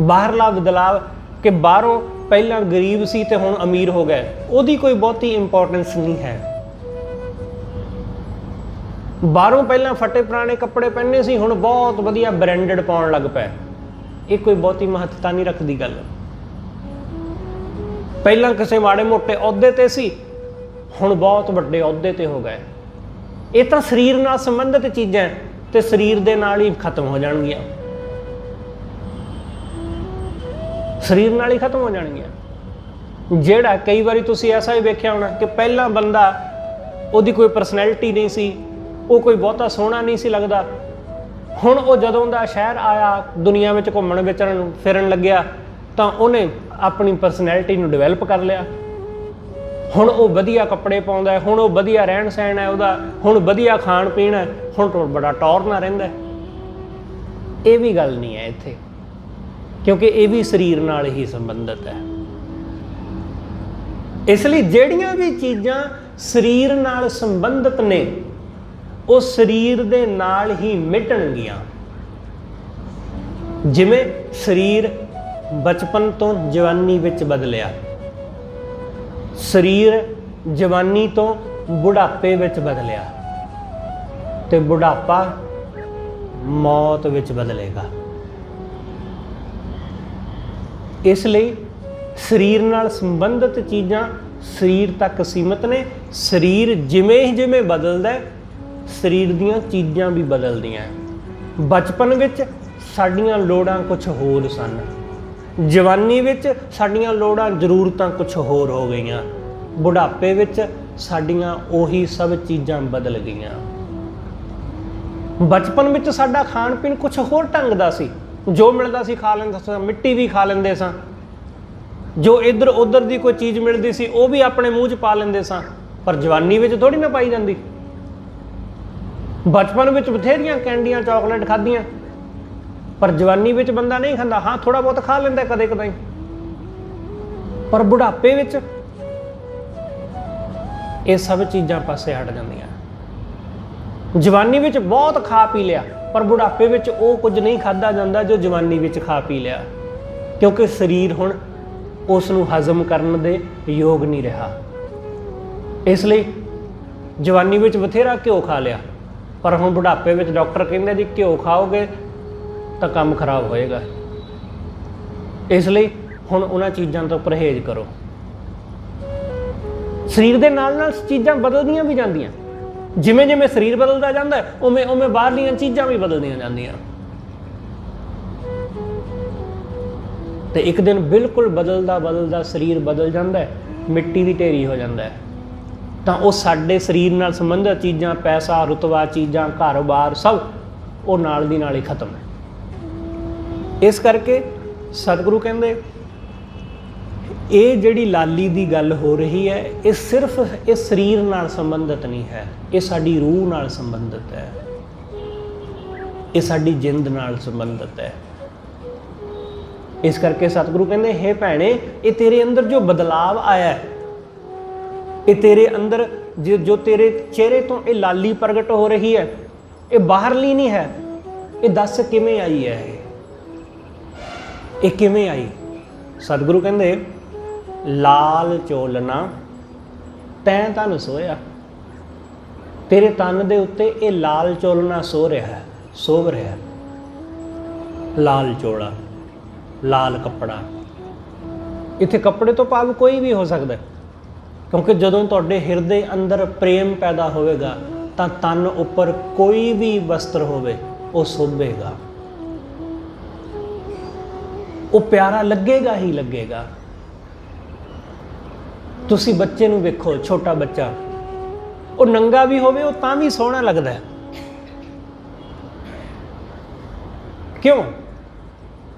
बाहरला बदलाव कि बाहरों पहला गरीब सी ते हुण अमीर हो गए, ਉਹਦੀ कोई बहुती इंपॉर्टेंस नहीं है। बाहरों पहला फटे पुराने कपड़े पहने सी, हुण बहुत वधिया ब्रांडेड पाउण लग पए, ये कोई बहुती महत्ता नहीं रखती गल। पहला किसी माड़े मोटे अहुदे ते सी, हुण बहुत वड्डे अहुदे ते हो गए। ये तो शरीर नाल संबंधित चीज़ां ते शरीर दे नाल ही खत्म हो जाणगियां, शरीर नाल ही खत्म हो जाणगियां। जिहड़ा कई बारी तुसीं ऐसा ही वेख्या होना कि पहला बंदा उहदी कोई परसनैलिटी नहीं सी, वो कोई बहुता सोहना नहीं सी लगदा, हुण वो जदों दा शहर आया, दुनिया में घूमण विचरण फिरन लग्या, तो उन्हें अपनी परसनैलिटी नूं डिवैलप कर लिया। हुण वो वधिया कपड़े पाउंदा है, हुण वो वधिया रहन सहन है उहदा, हुण वधिया खाण पीण है, हुण तो बड़ा टौरना रहिंदा है। ये भी गल नहीं है इत्थे, क्योंकि ये भी शरीर नाल ही संबंधित है। इसलिए जिहड़ियां भी चीज़ां शरीर नाल संबंधित ने, वो शरीर दे नाल ही मिटणगियां। जिवें शरीर बचपन तो जवानी विच बदलिया, शरीर जवानी तो बुढ़ापे विच बदलिया, ते बुढ़ापा मौत विच बदलेगा। इसलिए शरीर नाल संबंधित चीज़ां शरीर तक सीमित ने। शरीर जिमें ही जिमें बदलदा है, शरीर दीयां चीज़ां भी बदलदियां। बचपन विच साडीआं लोड़ां कुछ होर सन, जवानी विच साडीआं लोड़ां जरूरतां कुछ होर हो गईयां, बुढ़ापे विच साडीआं ओही सब चीज़ां बदल गईयां। बचपन विच साडा खाण पीण कुछ होर ढंग दा सी, जो मिलदा सी खा लैंदे सां, मिट्टी भी खा लैंदे सां, जो इधर उधर दी कोई चीज़ मिलदी सी वो भी अपने मूँह च पा लैंदे सां, पर जवानी विच थोड़ी ना पाई जांदी। बचपन विच बथेरियां कैंडियां चॉकलेट खाधियां, पर जवानी विच बंदा नहीं खांदा, हाँ थोड़ा बहुत खा लैंदा कदे कदाई, पर बुढ़ापे विच ये सब चीज़ां पासे हट जांदियां। जवानी विच बहुत खा पी लिया, पर बुढ़ापे विच वो कुछ नहीं खाधा जाता जो जवानी विच खा पी लिया, क्योंकि शरीर हुण उस नूं हजम करन दे योग नहीं रहा। इसलिए जवानी विच बथेरा घ्यो खा लिया, पर हुण बुढ़ापे विच डॉक्टर कहंदे जी घ्यो खाओगे तो काम खराब होएगा। इसलिए हुण उन्हां चीज़ां तो परहेज करो। शरीर दे नाल नाल चीज़ां बदलदियां भी जांदियां, जिमें जिमें शरीर बदलता जाता है उमें उमें बाहरलियां चीज़ां भी बदलदियां जांदियां। ते एक दिन बिल्कुल बदलदा बदलदा शरीर बदल जाता है, मिट्टी की ढेरी हो जाता है, तो वो साडे शरीर नाल संबंधित चीज़ां, पैसा रुतबा चीज़ां, घर बार सब वो नाल दी नाल ही खत्म है। इस करके सतगुरु कहंदे ये जिहड़ी लाली दी गल हो रही है, ये सिर्फ इस शरीर नाल संबंधित नहीं है, ये साडी रूह नाल संबंधित है, ये साडी जिंद नाल संबंधित है। इस करके सतगुरु कहंदे हे भैणे, ये तेरे अंदर जो बदलाव आया है, ये तेरे अंदर जो तेरे चेहरे तो ये लाली प्रगट हो रही है, ये बाहरली नहीं है, ये दस किवें आई है, ये किवें आई। सतगुरु कहंदे लाल चोलना तैं तन सोया, तेरे तन दे उत्ते ये लाल चोलना सो रहा है, सोभ रहा है। लाल चोला, लाल कपड़ा, इत्थे कपड़े तो भाव कोई भी हो सकता है, क्योंकि जदों तुहाडे हिरदे अंदर प्रेम पैदा होवेगा तां तन उपर कोई भी वस्त्र होवे वो शोभेगा, वो प्यारा लगेगा ही लगेगा। तुसी बच्चे नूं वेखो, छोटा बच्चा वो नंगा भी होवे वो तां भी सोहना लगदा है। क्यों?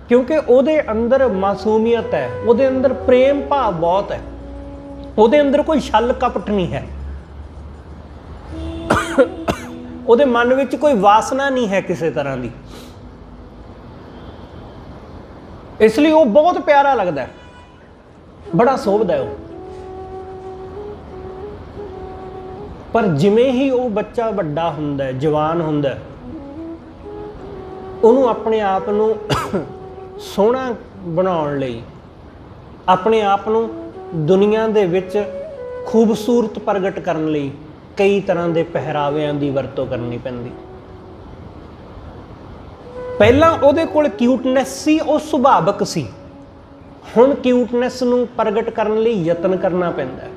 क्योंकि उहदे अंदर मासूमियत है, उहदे अंदर प्रेम भाव बहुत है, उहदे अंदर कोई छल कपट नहीं है, उहदे मन विच कोई वासना नहीं है किसी तरह की, इसलिए वो बहुत प्यारा लगता है, बड़ा शोभदा है वो। ਪਰ ਜਿਵੇਂ ਹੀ ਉਹ ਬੱਚਾ ਵੱਡਾ ਹੁੰਦਾ, ਜਵਾਨ ਹੁੰਦਾ, ਉਹਨੂੰ ਆਪਣੇ ਆਪ ਨੂੰ ਸੋਹਣਾ ਬਣਾਉਣ ਲਈ, ਆਪਣੇ ਆਪ ਨੂੰ ਦੁਨੀਆ ਦੇ ਵਿੱਚ ਖੂਬਸੂਰਤ ਪ੍ਰਗਟ ਕਰਨ ਲਈ ਕਈ ਤਰ੍ਹਾਂ ਦੇ ਪਹਿਰਾਵਿਆਂ ਦੀ ਵਰਤੋਂ ਕਰਨੀ ਪੈਂਦੀ। ਪਹਿਲਾਂ ਉਹਦੇ ਕੋਲ ਕਿਊਟਨੈਸ ਸੀ, ਉਹ ਸੁਭਾਵਕ ਸੀ। ਹੁਣ ਕਿਊਟਨੈਸ ਨੂੰ ਪ੍ਰਗਟ ਕਰਨ ਲਈ ਯਤਨ ਕਰਨਾ ਪੈਂਦਾ,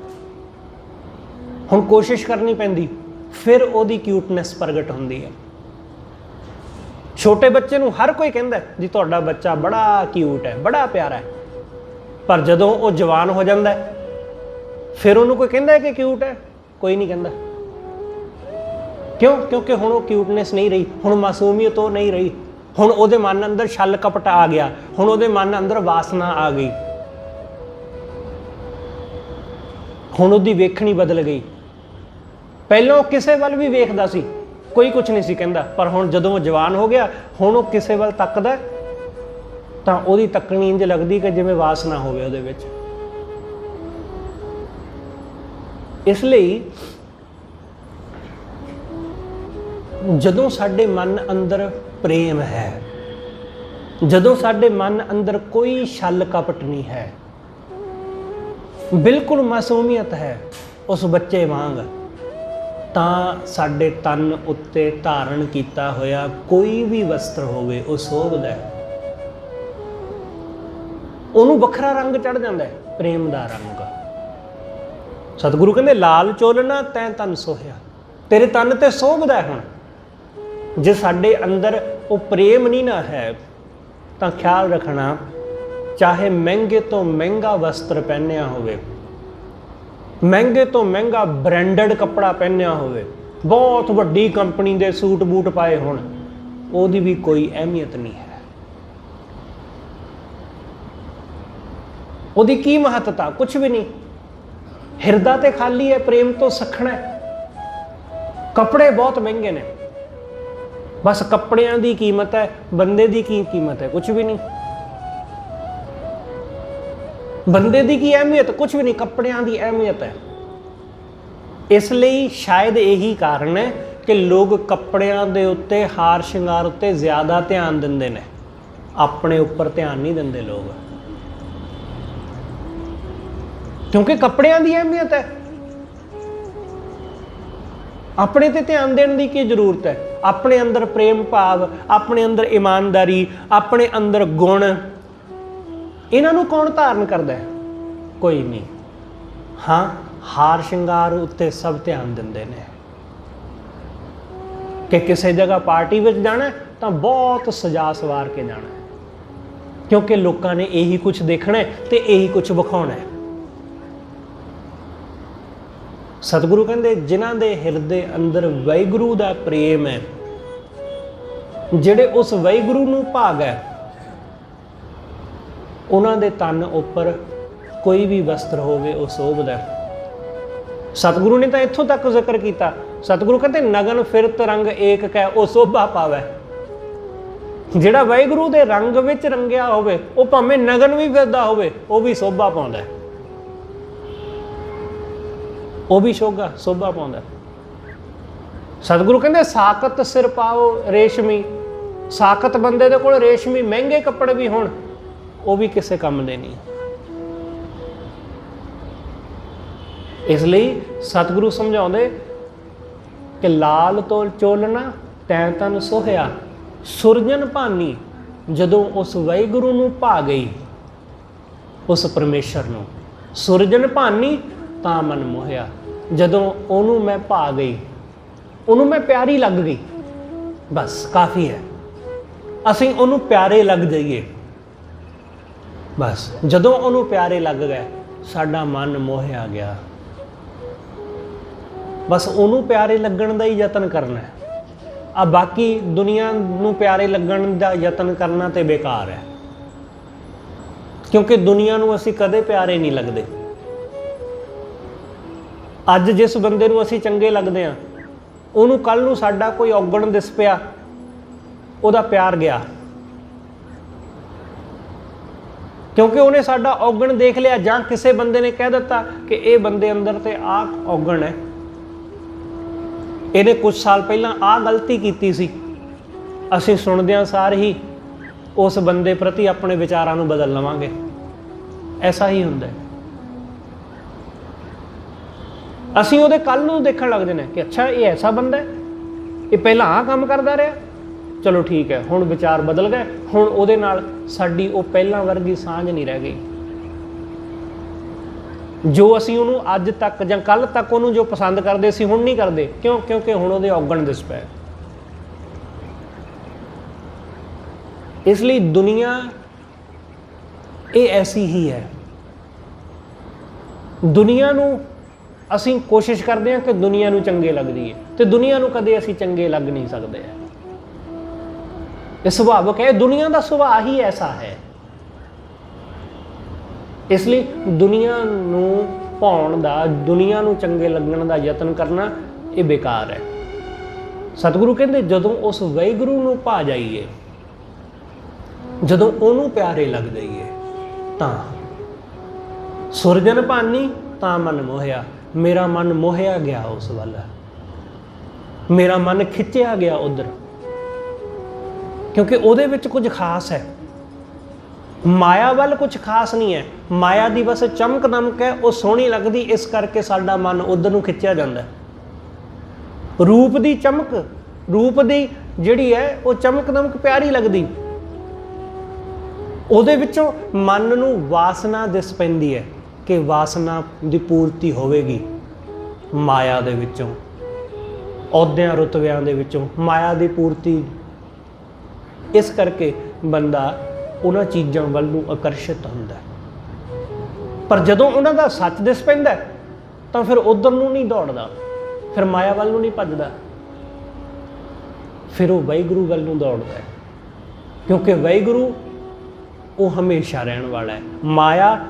ਹੁਣ ਕੋਸ਼ਿਸ਼ ਕਰਨੀ ਪੈਂਦੀ, ਫਿਰ ਉਹਦੀ ਕਿਊਟਨੈਸ ਪ੍ਰਗਟ ਹੁੰਦੀ ਹੈ। ਛੋਟੇ ਬੱਚੇ ਨੂੰ ਹਰ ਕੋਈ ਕਹਿੰਦਾ ਜੀ ਤੁਹਾਡਾ ਬੱਚਾ ਬੜਾ ਕਿਊਟ ਹੈ, ਬੜਾ ਪਿਆਰਾ ਹੈ, ਪਰ ਜਦੋਂ ਉਹ ਜਵਾਨ ਹੋ ਜਾਂਦਾ ਫਿਰ ਉਹਨੂੰ ਕੋਈ ਕਹਿੰਦਾ ਕਿ ਕਿਊਟ ਹੈ? ਕੋਈ ਨਹੀਂ ਕਹਿੰਦਾ। ਕਿਉਂ? ਕਿਉਂਕਿ ਹੁਣ ਉਹ ਕਿਊਟਨੈਸ ਨਹੀਂ ਰਹੀ, ਹੁਣ ਮਾਸੂਮੀਅਤ ਉਹ ਨਹੀਂ ਰਹੀ, ਹੁਣ ਉਹਦੇ ਮਨ ਅੰਦਰ ਛਲ ਕਪਟ ਆ ਗਿਆ, ਹੁਣ ਉਹਦੇ ਮਨ ਅੰਦਰ ਵਾਸਨਾ ਆ ਗਈ, ਹੁਣ ਉਹਦੀ ਵੇਖਣੀ ਬਦਲ ਗਈ। ਪਹਿਲਾਂ ਉਹ ਕਿਸੇ ਵੱਲ ਵੀ ਵੇਖਦਾ ਸੀ, ਕੋਈ ਕੁਝ ਨਹੀਂ ਸੀ ਕਹਿੰਦਾ, ਪਰ ਹੁਣ ਜਦੋਂ ਉਹ ਜਵਾਨ ਹੋ ਗਿਆ, ਹੁਣ ਉਹ ਕਿਸੇ ਵੱਲ ਤੱਕਦਾ ਤਾਂ ਉਹਦੀ ਤੱਕਣੀ ਇੰਝ ਲੱਗਦੀ ਕਿ ਜਿਵੇਂ ਵਾਸਨਾ ਹੋਵੇ ਉਹਦੇ ਵਿੱਚ। ਇਸ ਲਈ ਜਦੋਂ ਸਾਡੇ ਮਨ ਅੰਦਰ ਪ੍ਰੇਮ ਹੈ, ਜਦੋਂ ਸਾਡੇ ਮਨ ਅੰਦਰ ਕੋਈ ਛਲ ਕਪਟ ਨਹੀਂ ਹੈ, ਬਿਲਕੁਲ ਮਾਸੂਮੀਅਤ ਹੈ ਉਸ ਬੱਚੇ ਵਾਂਗ, ਤਾਂ ਸਾਡੇ ਤਨ ਉੱਤੇ ਧਾਰਨ ਕੀਤਾ ਹੋਇਆ ਕੋਈ ਵੀ ਵਸਤਰ ਹੋਵੇ ਉਹ ਸੋਭਦਾ ਹੈ, ਉਹਨੂੰ ਵੱਖਰਾ ਰੰਗ ਚੜ੍ਹ ਜਾਂਦਾ ਹੈ, ਪ੍ਰੇਮ ਦਾ ਰੰਗ। ਸਤਿਗੁਰੂ ਕਹਿੰਦੇ ਲਾਲ ਚੋਲਣਾ ਤੈਂ ਤਨ ਸੋਹਿਆ, ਤੇਰੇ ਤਨ ਤੇ ਸੋਭਦਾ ਹੈ। ਹੁਣ ਜੇ ਸਾਡੇ ਅੰਦਰ ਉਹ ਪ੍ਰੇਮ ਨਹੀਂ ਨਾ ਹੈ ਤਾਂ ਖਿਆਲ ਰੱਖਣਾ, ਚਾਹੇ ਮਹਿੰਗੇ ਤੋਂ ਮਹਿੰਗਾ ਵਸਤਰ ਪਹਿਨਿਆ ਹੋਵੇ, ਮਹਿੰਗੇ ਤੋਂ ਮਹਿੰਗਾ ਬ੍ਰਾਂਡਡ ਕੱਪੜਾ ਪਹਿਨਿਆ ਹੋਵੇ, ਬਹੁਤ ਵੱਡੀ ਕੰਪਨੀ ਦੇ ਸੂਟ ਬੂਟ ਪਾਏ ਹੋਣ, ਉਹਦੀ ਵੀ ਕੋਈ ਅਹਿਮੀਅਤ ਨਹੀਂ ਹੈ। ਉਹਦੀ ਕੀ ਮਹੱਤਤਾ? ਕੁਛ ਵੀ ਨਹੀਂ। ਹਿਰਦਾ ਤੇ ਖਾਲੀ ਹੈ, ਪ੍ਰੇਮ ਤੋਂ ਸਖਣਾ ਹੈ। ਕੱਪੜੇ ਬਹੁਤ ਮਹਿੰਗੇ ਨੇ, ਬਸ ਕੱਪੜਿਆਂ ਦੀ ਕੀਮਤ ਹੈ, ਬੰਦੇ ਦੀ ਕੀ ਕੀਮਤ ਹੈ? ਕੁਛ ਵੀ ਨਹੀਂ। ਬੰਦੇ ਦੀ ਕੀ ਅਹਿਮੀਅਤ? ਕੁਛ ਵੀ ਨਹੀਂ, ਕੱਪੜਿਆਂ ਦੀ ਅਹਿਮੀਅਤ ਹੈ। ਇਸ ਲਈ ਸ਼ਾਇਦ ਇਹੀ ਕਾਰਨ ਹੈ ਕਿ ਲੋਕ ਕੱਪੜਿਆਂ ਦੇ ਉੱਤੇ, ਹਾਰ ਸ਼ਿੰਗਾਰ ਉੱਤੇ ਜ਼ਿਆਦਾ ਧਿਆਨ ਦਿੰਦੇ ਨੇ, ਆਪਣੇ ਉੱਪਰ ਧਿਆਨ ਨਹੀਂ ਦਿੰਦੇ ਲੋਕ, ਕਿਉਂਕਿ ਕੱਪੜਿਆਂ ਦੀ ਅਹਿਮੀਅਤ ਹੈ। ਆਪਣੇ ਤੇ ਧਿਆਨ ਦੇਣ ਦੀ ਕੀ ਜ਼ਰੂਰਤ ਹੈ? ਆਪਣੇ ਅੰਦਰ ਪ੍ਰੇਮ ਭਾਵ, ਆਪਣੇ ਅੰਦਰ ਇਮਾਨਦਾਰੀ, ਆਪਣੇ ਅੰਦਰ ਗੁਣ, ਇਹਨਾਂ ਨੂੰ ਕੌਣ ਧਾਰਨ ਕਰਦਾ ਹੈ? ਕੋਈ ਨਹੀਂ। ਹਾਂ, ਹਾਰ ਸ਼ਿੰਗਾਰ ਉੱਤੇ ਸਭ ਧਿਆਨ ਦਿੰਦੇ ਨੇ ਕਿ ਕਿਸੇ ਜਗ੍ਹਾ ਪਾਰਟੀ ਵਿੱਚ ਜਾਣਾ ਤਾਂ ਬਹੁਤ ਸਜਾ ਸਵਾਰ ਕੇ ਜਾਣਾ, ਕਿਉਂਕਿ ਲੋਕਾਂ ਨੇ ਇਹੀ ਕੁਝ ਦੇਖਣਾ ਤੇ ਇਹੀ ਕੁਝ ਵਿਖਾਉਣਾ ਹੈ। ਸਤਿਗੁਰੂ ਕਹਿੰਦੇ ਜਿਨ੍ਹਾਂ ਦੇ ਹਿਰਦੇ ਅੰਦਰ ਵਾਹਿਗੁਰੂ ਦਾ ਪ੍ਰੇਮ ਹੈ, ਜਿਹੜੇ ਉਸ ਵਾਹਿਗੁਰੂ ਨੂੰ ਭਾਗ ਹੈ, ਉਹਨਾਂ ਦੇ ਤਨ ਉੱਪਰ ਕੋਈ ਵੀ ਵਸਤਰ ਹੋਵੇ ਉਹ ਸੋਭਦਾ। ਸਤਿਗੁਰੂ ਨੇ ਤਾਂ ਇੱਥੋਂ ਤੱਕ ਜ਼ਿਕਰ ਕੀਤਾ। ਸਤਿਗੁਰੂ ਕਹਿੰਦੇ ਨਗਨ ਫਿਰਤ ਰੰਗ ਏਕ ਕੈ ਉਹ ਸੋਭਾ ਪਾਵੈ। ਜਿਹੜਾ ਵਾਹਿਗੁਰੂ ਦੇ ਰੰਗ ਵਿੱਚ ਰੰਗਿਆ ਹੋਵੇ, ਉਹ ਭਾਵੇਂ ਨਗਨ ਵੀ ਫਿਰਦਾ ਹੋਵੇ, ਉਹ ਵੀ ਸੋਭਾ ਪਾਉਂਦਾ, ਉਹ ਵੀ ਸੋਭਾ ਪਾਉਂਦਾ। ਸਤਿਗੁਰੂ ਕਹਿੰਦੇ ਸਾਕਤ ਸਿਰ ਪਾਓ ਰੇਸ਼ਮੀ। ਸਾਕਤ ਬੰਦੇ ਦੇ ਕੋਲ ਰੇਸ਼ਮੀ ਮਹਿੰਗੇ ਕੱਪੜੇ ਵੀ ਹੋਣ, ਉਹ ਵੀ ਕਿਸੇ ਕੰਮ ਦੇ ਨਹੀਂ। ਇਸ ਲਈ ਸਤਿਗੁਰੂ ਸਮਝਾਉਂਦੇ ਕਿ ਲਾਲ ਤੋਲ ਚੋਲਣਾ ਤੈਂ ਤਨ ਸੋਹਿਆ। ਸੁਰਜਨ ਭਾਨੀ ਜਦੋਂ ਉਸ ਵਾਹਿਗੁਰੂ ਨੂੰ ਭਾ ਗਈ, ਉਸ ਪਰਮੇਸ਼ਰ ਨੂੰ, ਸੁਰਜਨ ਭਾਨੀ ਤਾਂ ਮਨ ਮੋਹਿਆ। ਜਦੋਂ ਉਹਨੂੰ ਮੈਂ ਭਾ ਗਈ, ਉਹਨੂੰ ਮੈਂ ਪਿਆਰੀ ਲੱਗ ਗਈ, ਬਸ ਕਾਫੀ ਹੈ। ਅਸੀਂ ਉਹਨੂੰ ਪਿਆਰੇ ਲੱਗ ਜਾਈਏ, ਬਸ ਜਦੋਂ ਉਹਨੂੰ ਪਿਆਰੇ ਲੱਗ ਗਏ, ਸਾਡਾ ਮਨ ਮੋਹਿਆ ਗਿਆ। ਬਸ ਉਹਨੂੰ ਪਿਆਰੇ ਲੱਗਣ ਦਾ ਹੀ ਯਤਨ ਕਰਨਾ ਹੈ। ਆ ਬਾਕੀ ਦੁਨੀਆ ਨੂੰ ਪਿਆਰੇ ਲੱਗਣ ਦਾ ਯਤਨ ਕਰਨਾ ਤੇ ਬੇਕਾਰ ਹੈ, ਕਿਉਂਕਿ ਦੁਨੀਆ ਨੂੰ ਅਸੀਂ ਕਦੇ ਪਿਆਰੇ ਨਹੀਂ ਲੱਗਦੇ। ਅੱਜ ਜਿਸ ਬੰਦੇ ਨੂੰ ਅਸੀਂ ਚੰਗੇ ਲੱਗਦੇ ਹਾਂ, ਉਹਨੂੰ ਕੱਲ੍ਹ ਨੂੰ ਸਾਡਾ ਕੋਈ ਔਗਣ ਦਿਸ ਪਿਆ, ਉਹਦਾ ਪਿਆਰ ਗਿਆ, ਕਿਉਂਕਿ ਉਹਨੇ ਸਾਡਾ ਔਗਣ ਦੇਖ ਲਿਆ, ਜਾਂ ਕਿਸੇ ਬੰਦੇ ਨੇ ਕਹਿ ਦਿੱਤਾ ਕਿ ਇਹ ਬੰਦੇ ਅੰਦਰ ਤੇ ਆਹ ਔਗਣ ਹੈ, ਇਹਨੇ ਕੁਝ ਸਾਲ ਪਹਿਲਾਂ ਆਹ ਗਲਤੀ ਕੀਤੀ ਸੀ, ਅਸੀਂ ਸੁਣਦਿਆਂ ਸਾਰ ਹੀ ਉਸ ਬੰਦੇ ਪ੍ਰਤੀ ਆਪਣੇ ਵਿਚਾਰਾਂ ਨੂੰ ਬਦਲ ਲਵਾਂਗੇ। ਐਸਾ ਹੀ ਹੁੰਦਾ ਹੈ। ਅਸੀਂ ਉਹਦੇ ਕੱਲ੍ਹ ਨੂੰ ਦੇਖਣ ਲੱਗ ਜਾਂਦੇ ਕਿ ਅੱਛਾ ਇਹ ਐਸਾ ਬੰਦਾ ਹੈ, ਇਹ ਪਹਿਲਾਂ ਆਹ ਕੰਮ ਕਰਦਾ ਰਿਹਾ, ਚਲੋ ਠੀਕ ਹੈ, ਹੁਣ ਵਿਚਾਰ ਬਦਲ ਗਏ, ਹੁਣ ਉਹਦੇ ਨਾਲ ਸਾਡੀ ਉਹ ਪਹਿਲਾਂ ਵਰਗੀ ਸਾਂਝ ਨਹੀਂ ਰਹਿ ਗਈ। ਜੋ ਅਸੀਂ ਉਹਨੂੰ ਅੱਜ ਤੱਕ ਜਾਂ ਕੱਲ੍ਹ ਤੱਕ ਉਹਨੂੰ ਜੋ ਪਸੰਦ ਕਰਦੇ ਸੀ, ਹੁਣ ਨਹੀਂ ਕਰਦੇ। ਕਿਉਂ? ਕਿਉਂਕਿ ਹੁਣ ਉਹਦੇ ਔਗਣ ਦਿਸ ਪਏ। ਇਸ ਲਈ ਦੁਨੀਆ ਇਹ ਐਸੀ ਹੀ ਹੈ। ਦੁਨੀਆ ਨੂੰ ਅਸੀਂ ਕੋਸ਼ਿਸ਼ ਕਰਦੇ ਹਾਂ ਕਿ ਦੁਨੀਆ ਨੂੰ ਚੰਗੇ ਲੱਗਦੀ ਹੈ, ਤੇ ਦੁਨੀਆ ਨੂੰ ਕਦੇ ਅਸੀਂ ਚੰਗੇ ਲੱਗ ਨਹੀਂ ਸਕਦੇ। ਇਹ ਸੁਭਾਵਿਕ ਹੈ, ਦੁਨੀਆ ਦਾ ਸੁਭਾਅ ਹੀ ਐਸਾ ਹੈ। ਇਸ ਲਈ ਦੁਨੀਆ ਨੂੰ ਭਾਉਣ ਦਾ, ਦੁਨੀਆ ਨੂੰ ਚੰਗੇ ਲੱਗਣ ਦਾ ਯਤਨ ਕਰਨਾ ਇਹ ਬੇਕਾਰ ਹੈ। ਸਤਿਗੁਰੂ ਕਹਿੰਦੇ ਜਦੋਂ ਉਸ ਵਾਹਿਗੁਰੂ ਨੂੰ ਭਾ ਜਾਈਏ, ਜਦੋਂ ਉਹਨੂੰ ਪਿਆਰੇ ਲੱਗ ਜਾਈਏ, ਤਾਂ ਸੁਰਜਨ ਭਾਨੀ ਤਾਂ ਮਨ ਮੋਹਿਆ। ਮੇਰਾ ਮਨ ਮੋਹਿਆ ਗਿਆ ਉਸ ਵੱਲ, ਮੇਰਾ ਮਨ ਖਿੱਚਿਆ ਗਿਆ ਉਧਰ, ਕਿਉਂਕਿ ਉਹਦੇ ਵਿੱਚ ਕੁਝ ਖਾਸ ਹੈ। ਮਾਇਆ ਵੱਲ ਕੁਝ ਖਾਸ ਨਹੀਂ ਹੈ। ਮਾਇਆ ਦੀ ਬਸ ਚਮਕ ਦਮਕ ਹੈ, ਉਹ ਸੋਹਣੀ ਲੱਗਦੀ, ਇਸ ਕਰਕੇ ਸਾਡਾ ਮਨ ਉਧਰ ਨੂੰ ਖਿੱਚਿਆ ਜਾਂਦਾ। ਰੂਪ ਦੀ ਚਮਕ, ਰੂਪ ਦੀ ਜਿਹੜੀ ਹੈ ਉਹ ਚਮਕ ਦਮਕ ਪਿਆਰੀ ਲੱਗਦੀ, ਉਹਦੇ ਵਿੱਚੋਂ ਮਨ ਨੂੰ ਵਾਸਨਾ ਦਿਸ ਪੈਂਦੀ ਹੈ ਕਿ ਵਾਸਨਾ ਦੀ ਪੂਰਤੀ ਹੋਵੇਗੀ। ਮਾਇਆ ਦੇ ਵਿੱਚੋਂ, ਅਹੁਦਿਆਂ ਰੁਤਬਿਆਂ ਦੇ ਵਿੱਚੋਂ ਮਾਇਆ ਦੀ ਪੂਰਤੀ, ਇਸ ਕਰਕੇ ਬੰਦਾ ਉਹਨਾਂ ਚੀਜ਼ਾਂ ਵੱਲ ਨੂੰ ਆਕਰਸ਼ਿਤ ਹੁੰਦਾ। ਪਰ ਜਦੋਂ ਉਹਨਾਂ ਦਾ ਸੱਚ ਦਿਸ ਪੈਂਦਾ ਤਾਂ ਫਿਰ ਉਧਰ ਨੂੰ ਨਹੀਂ ਦੌੜਦਾ, ਫਿਰ ਮਾਇਆ ਵੱਲ ਨੂੰ ਨਹੀਂ ਭੱਜਦਾ, ਫਿਰ ਉਹ ਵਾਹਿਗੁਰੂ ਵੱਲ ਨੂੰ ਦੌੜਦਾ ਹੈ। ਕਿਉਂਕਿ ਵਾਹਿਗੁਰੂ ਉਹ ਹਮੇਸ਼ਾ ਰਹਿਣ ਵਾਲਾ ਹੈ।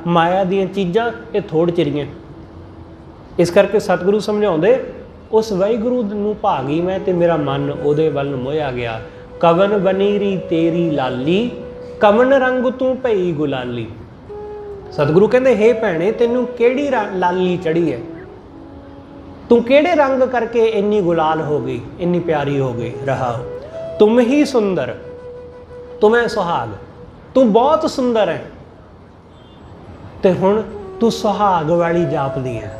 ਮਾਇਆ ਦੀਆਂ ਚੀਜ਼ਾਂ ਇਹ ਥੋੜ ਚਿਰੀਆਂ। ਇਸ ਕਰਕੇ ਸਤਿਗੁਰੂ ਸਮਝਾਉਂਦੇ, ਉਸ ਵਾਹਿਗੁਰੂ ਨੂੰ ਭਾ ਗਈ ਮੈਂ ਤੇ ਮੇਰਾ ਮਨ ਉਹਦੇ ਵੱਲ ਮੋਹਿਆ ਗਿਆ। ਕਵਨ ਬਨੀਰੀ ਤੇਰੀ ਲਾਲੀ, ਕਵਨ ਰੰਗ ਤੂੰ ਭਈ ਗੁਲਾਲੀ। ਸਤਿਗੁਰੂ ਕਹਿੰਦੇ, ਹੇ ਭੈਣੇ ਤੈਨੂੰ ਕਿਹੜੀ ਲਾਲੀ ਚੜੀ ਹੈ, ਤੂੰ ਕਿਹੜੇ ਰੰਗ ਕਰਕੇ ਇੰਨੀ ਗੁਲਾਲ ਹੋ ਗਈ, ਇੰਨੀ ਪਿਆਰੀ ਹੋ ਗਈ। ਰਹਾਓ ਤੁਮ ਹੀ ਸੁੰਦਰ ਤੁਮੈ ਸੁਹਾਗ, ਤੂੰ ਬਹੁਤ ਸੁੰਦਰ ਹੈ ਤੇ ਹੁਣ ਤੂੰ ਸੁਹਾਗ ਵਾਲੀ ਜਾਪਦੀ ਹੈ।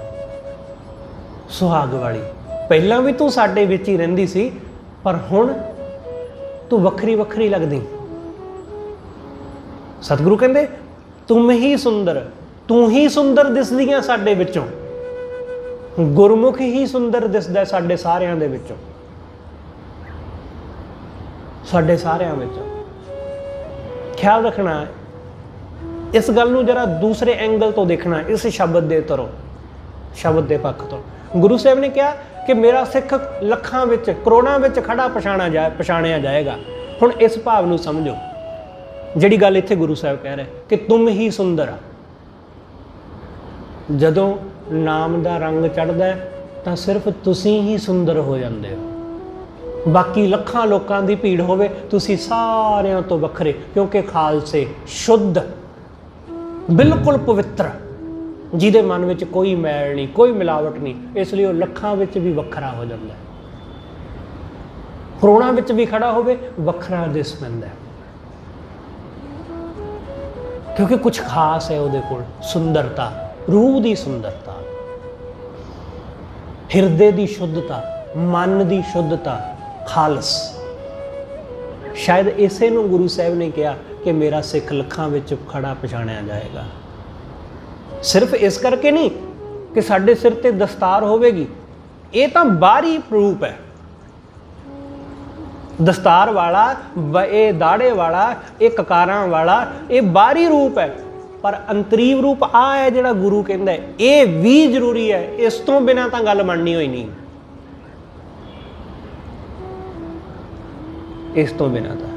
ਸੁਹਾਗ ਵਾਲੀ, ਪਹਿਲਾਂ ਵੀ ਤੂੰ ਸਾਡੇ ਵਿੱਚ ਹੀ ਰਹਿੰਦੀ ਸੀ, ਪਰ ਹੁਣ ਤੂੰ ਵੱਖਰੀ ਵੱਖਰੀ ਲੱਗਦੀ। ਸਤਿਗੁਰੂ ਕਹਿੰਦੇ ਤੁਮ ਹੀ ਸੁੰਦਰ, ਤੂੰ ਹੀ ਸੁੰਦਰ ਦਿਸਦੀਆਂ ਸਾਡੇ ਵਿੱਚੋਂ। ਗੁਰਮੁਖ ਹੀ ਸੁੰਦਰ ਦਿਸਦਾ ਸਾਡੇ ਸਾਰਿਆਂ ਦੇ ਵਿੱਚੋਂ, ਸਾਡੇ ਸਾਰਿਆਂ ਵਿੱਚੋਂ। ਖਿਆਲ ਰੱਖਣਾ, ਇਸ ਗੱਲ ਨੂੰ ਜਰਾ ਦੂਸਰੇ ਐਂਗਲ ਤੋਂ ਦੇਖਣਾ, ਇਸ ਸ਼ਬਦ ਦੇ ਤਰੋਂ, ਸ਼ਬਦ ਦੇ ਪੱਖ ਤੋਂ। ਗੁਰੂ ਸਾਹਿਬ ਨੇ ਕਿਹਾ ਕਿ ਮੇਰਾ ਸਿੱਖ ਲੱਖਾਂ ਵਿੱਚ, ਕਰੋੜਾਂ ਵਿੱਚ ਖੜਾ ਪਛਾਣਿਆ ਜਾਏਗਾ। ਹੁਣ ਇਸ ਭਾਵ ਨੂੰ ਸਮਝੋ, ਜਿਹੜੀ ਗੱਲ ਇੱਥੇ ਗੁਰੂ ਸਾਹਿਬ ਕਹਿ ਰਹੇ ਕਿ ਤੁਮ ਹੀ ਸੁੰਦਰ ਆ। ਜਦੋਂ ਨਾਮ ਦਾ ਰੰਗ ਚੜ੍ਹਦਾ ਤਾਂ ਸਿਰਫ ਤੁਸੀਂ ਹੀ ਸੁੰਦਰ ਹੋ ਜਾਂਦੇ ਹੋ। ਬਾਕੀ ਲੱਖਾਂ ਲੋਕਾਂ ਦੀ ਭੀੜ ਹੋਵੇ, ਤੁਸੀਂ ਸਾਰਿਆਂ ਤੋਂ ਵੱਖਰੇ, ਕਿਉਂਕਿ ਖਾਲਸੇ ਸ਼ੁੱਧ, ਬਿਲਕੁਲ ਪਵਿੱਤਰ, ਜਿਹਦੇ ਮਨ ਵਿੱਚ ਕੋਈ ਮੈਲ ਨਹੀਂ, ਕੋਈ ਮਿਲਾਵਟ ਨਹੀਂ, ਇਸ ਲਈ ਉਹ ਲੱਖਾਂ ਵਿੱਚ ਵੀ ਵੱਖਰਾ ਹੋ ਜਾਂਦਾ। ਕਰੋੜਾਂ ਵਿੱਚ ਵੀ ਖੜਾ ਹੋਵੇ, ਵੱਖਰਾ ਦਿਸ ਪੈਂਦਾ, ਕਿਉਂਕਿ ਕੁਝ ਖਾਸ ਹੈ ਉਹਦੇ ਕੋਲ। ਸੁੰਦਰਤਾ, ਰੂਹ ਦੀ ਸੁੰਦਰਤਾ, ਹਿਰਦੇ ਦੀ ਸ਼ੁੱਧਤਾ, ਮਨ ਦੀ ਸ਼ੁੱਧਤਾ, ਖਾਲਸ। ਸ਼ਾਇਦ ਇਸੇ ਨੂੰ ਗੁਰੂ ਸਾਹਿਬ ਨੇ ਕਿਹਾ ਕਿ ਮੇਰਾ ਸਿੱਖ ਲੱਖਾਂ ਵਿੱਚ ਖੜਾ ਪਛਾਣਿਆ ਜਾਏਗਾ। ਸਿਰਫ ਇਸ ਕਰਕੇ ਨਹੀਂ ਕਿ ਸਾਡੇ ਸਿਰ ਤੇ ਦਸਤਾਰ ਹੋਵੇਗੀ, ਇਹ ਤਾਂ ਬਾਹਰੀ ਰੂਪ ਹੈ। ਦਸਤਾਰ ਵਾਲਾ, ਇਹ ਦਾੜੇ ਵਾਲਾ, ਇਹ ਕਕਾਰਾਂ ਵਾਲਾ, ਇਹ ਬਾਹਰੀ ਰੂਪ ਹੈ। ਪਰ ਅੰਤਰੀਵ ਰੂਪ ਆ ਹੈ ਜਿਹੜਾ ਗੁਰੂ ਕਹਿੰਦਾ, ਇਹ ਵੀ ਜ਼ਰੂਰੀ ਹੈ। ਇਸ ਤੋਂ ਬਿਨਾਂ ਤਾਂ ਗੱਲ ਮੰਨਣੀ ਹੋਈ ਨਹੀਂ, ਇਸ ਤੋਂ ਬਿਨਾਂ ਤਾਂ।